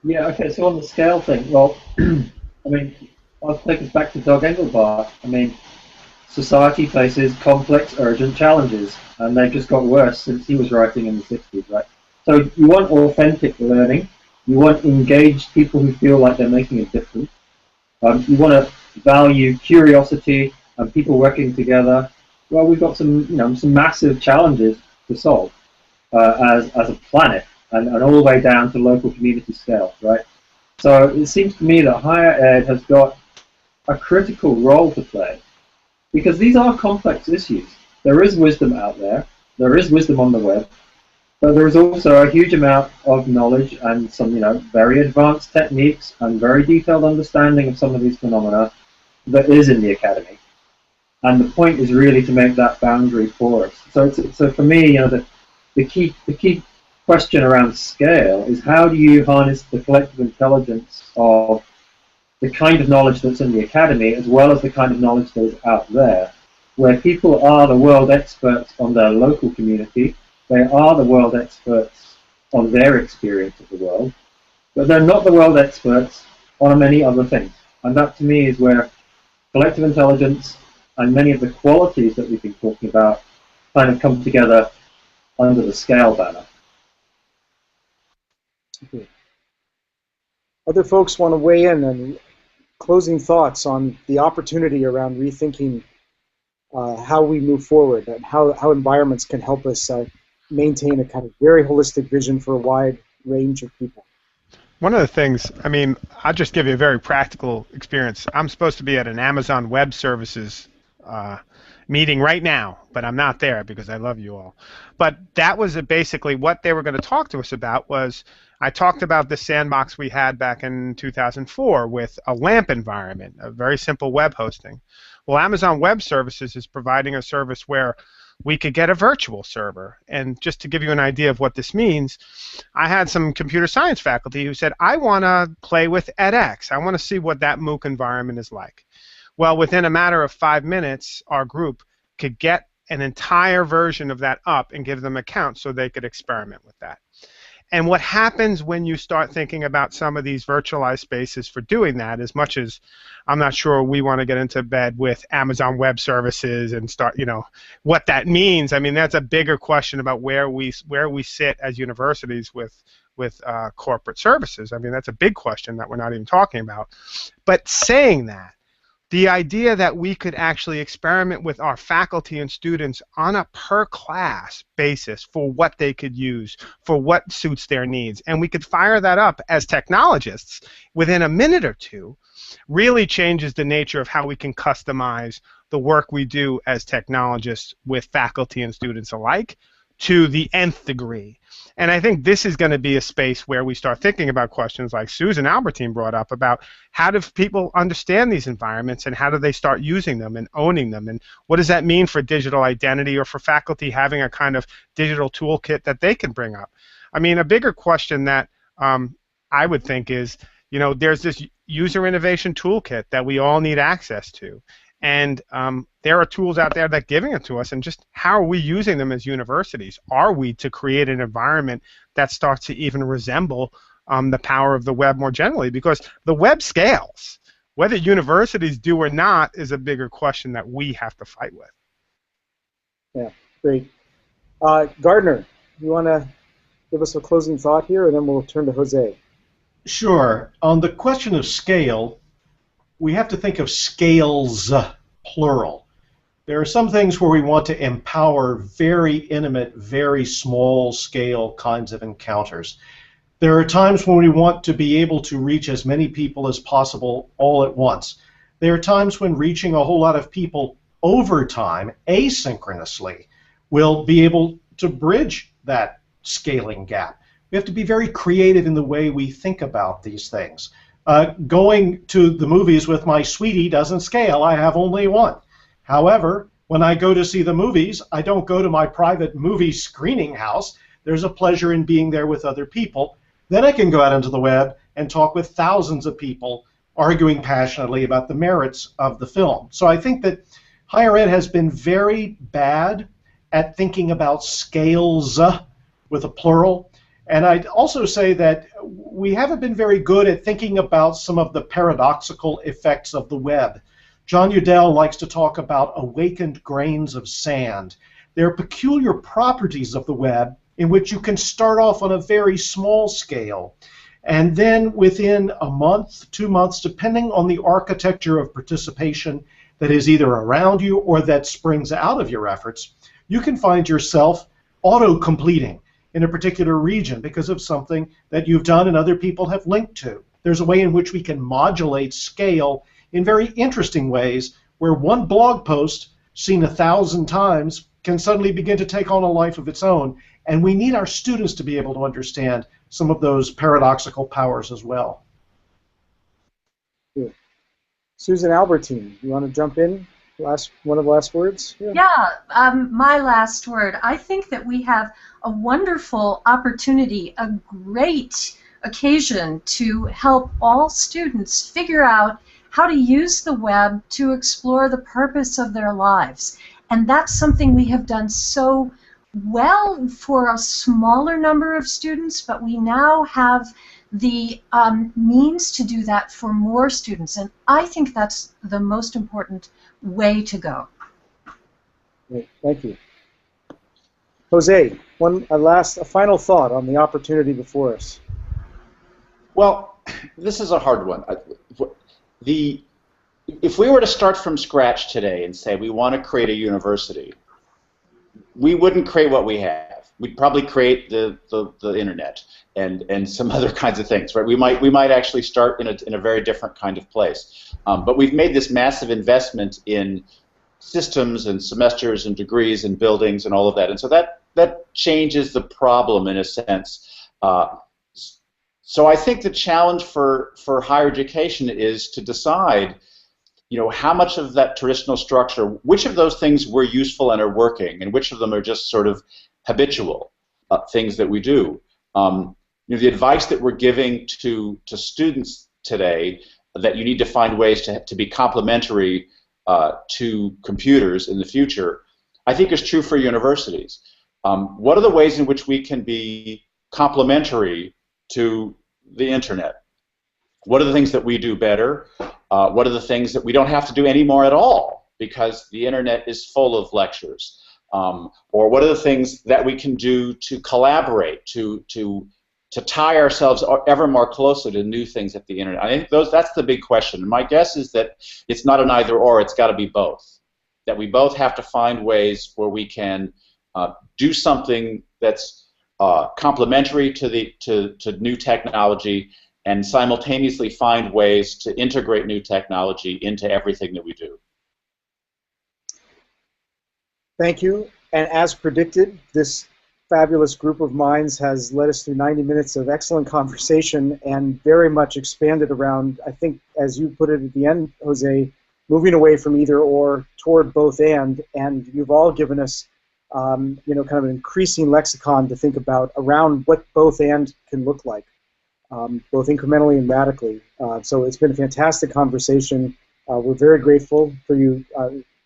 Yeah, okay, so on the scale thing, well, I mean, I'll take us back to Doug Engelbart. I mean, society faces complex, urgent challenges, and they've just got worse since he was writing in the 60s, right? So you want authentic learning, you want engaged people who feel like they're making a difference, you want to value curiosity and people working together. Well, we've got some, some massive challenges to solve as a planet, and all the way down to local community scale, right? So it seems to me that higher ed has got a critical role to play, because these are complex issues. There is wisdom out there, there is wisdom on the web, but there is also a huge amount of knowledge and some, very advanced techniques and very detailed understanding of some of these phenomena that is in the academy. And the point is really to make that boundary porous. So for me, the key question around scale is, how do you harness the collective intelligence of the kind of knowledge that's in the academy as well as the kind of knowledge that is out there, where people are the world experts on their local community, they are the world experts on their experience of the world, but they're not the world experts on many other things. And that to me is where collective intelligence and many of the qualities that we've been talking about kind of come together under the scale banner. Okay. Other folks want to weigh in and closing thoughts on the opportunity around rethinking how we move forward and how environments can help us maintain a kind of very holistic vision for a wide range of people. One of the things, I mean, I'll just give you a very practical experience. I'm supposed to be at an Amazon Web Services meeting right now, but I'm not there because I love you all. But that was basically what they were going to talk to us about. Was I talked about the sandbox we had back in 2004 with a LAMP environment, a very simple web hosting. Well, Amazon Web Services is providing a service where we could get a virtual server. And just to give you an idea of what this means, I had some computer science faculty who said, I want to play with edX. I want to see what that MOOC environment is like. Well, within a matter of 5 minutes, our group could get an entire version of that up and give them accounts so they could experiment with that. And what happens when you start thinking about some of these virtualized spaces for doing that, as much as I'm not sure we want to get into bed with Amazon Web Services and start, what that means. I mean, that's a bigger question about where we sit as universities with corporate services. I mean, that's a big question that we're not even talking about. But saying that, the idea that we could actually experiment with our faculty and students on a per class basis for what they could use, for what suits their needs, and we could fire that up as technologists within a minute or two, really changes the nature of how we can customize the work we do as technologists with faculty and students alike to the nth degree. And I think this is going to be a space where we start thinking about questions like Susan Albertine brought up about how do people understand these environments and how do they start using them and owning them, and what does that mean for digital identity or for faculty having a kind of digital toolkit that they can bring up. I mean, a bigger question that I would think is, there's this user innovation toolkit that we all need access to. And there are tools out there that are giving it to us, and just how are we using them as universities? Are we to create an environment that starts to even resemble the power of the web more generally? Because the web scales. Whether universities do or not is a bigger question that we have to fight with. Yeah, great. Gardner, you want to give us a closing thought here, and then we'll turn to José. Sure. On the question of scale, we have to think of scales, plural. There are some things where we want to empower very intimate, very small scale kinds of encounters. There are times when we want to be able to reach as many people as possible all at once. There are times when reaching a whole lot of people over time, asynchronously, will be able to bridge that scaling gap. We have to be very creative in the way we think about these things. Going to the movies with my sweetie doesn't scale. I have only one. However, when I go to see the movies, I don't go to my private movie screening house. There's a pleasure in being there with other people. Then I can go out into the web and talk with thousands of people arguing passionately about the merits of the film. So I think that higher ed has been very bad at thinking about scales with a plural. And I'd also say that we haven't been very good at thinking about some of the paradoxical effects of the web. John Udell likes to talk about awakened grains of sand. There are peculiar properties of the web in which you can start off on a very small scale, and then within a month, 2 months, depending on the architecture of participation that is either around you or that springs out of your efforts, you can find yourself auto-completing in a particular region because of something that you've done and other people have linked to. There's a way in which we can modulate scale in very interesting ways where one blog post seen 1,000 times can suddenly begin to take on a life of its own, and we need our students to be able to understand some of those paradoxical powers as well. Good. Susan Albertine, you want to jump in? One of the last words? Yeah, my last word. I think that we have a wonderful opportunity, a great occasion to help all students figure out how to use the web to explore the purpose of their lives. And that's something we have done so well for a smaller number of students, but we now have the means to do that for more students. And I think that's the most important way to go. Great. Thank you. José, a final thought on the opportunity before us. Well, this is a hard one. If we were to start from scratch today and say we want to create a university, we wouldn't create what we have. We'd probably create the internet and some other kinds of things, right? We might actually start in a very different kind of place. But we've made this massive investment in systems and semesters and degrees and buildings and all of that, and so that changes the problem in a sense. So I think the challenge for higher education is to decide how much of that traditional structure, which of those things were useful and are working, and which of them are just sort of habitual things that we do. The advice that we're giving to students today, that you need to find ways to be complementary to computers in the future, I think is true for universities. What are the ways in which we can be complementary to the internet? What are the things that we do better? What are the things that we don't have to do anymore at all because the internet is full of lectures? Or what are the things that we can do to collaborate, to tie ourselves ever more closely to new things at the internet? I think that's the big question. My guess is that it's not an either or, it's got to be both. That we both have to find ways where we can do something that's complementary to new technology, and simultaneously find ways to integrate new technology into everything that we do. Thank you. And as predicted, this fabulous group of minds has led us through 90 minutes of excellent conversation and very much expanded around, I think, as you put it at the end, Jose, moving away from either or toward both and you've all given us kind of an increasing lexicon to think about around what both and can look like, both incrementally and radically. So it's been a fantastic conversation. We're very grateful for you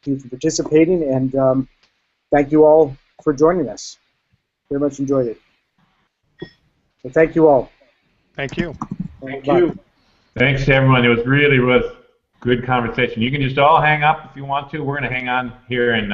for participating, and thank you all for joining us. Very much enjoyed it. So thank you all. Thank you. Thank you. Thanks to everyone. It was good conversation. You can just all hang up if you want to. We're going to hang on here and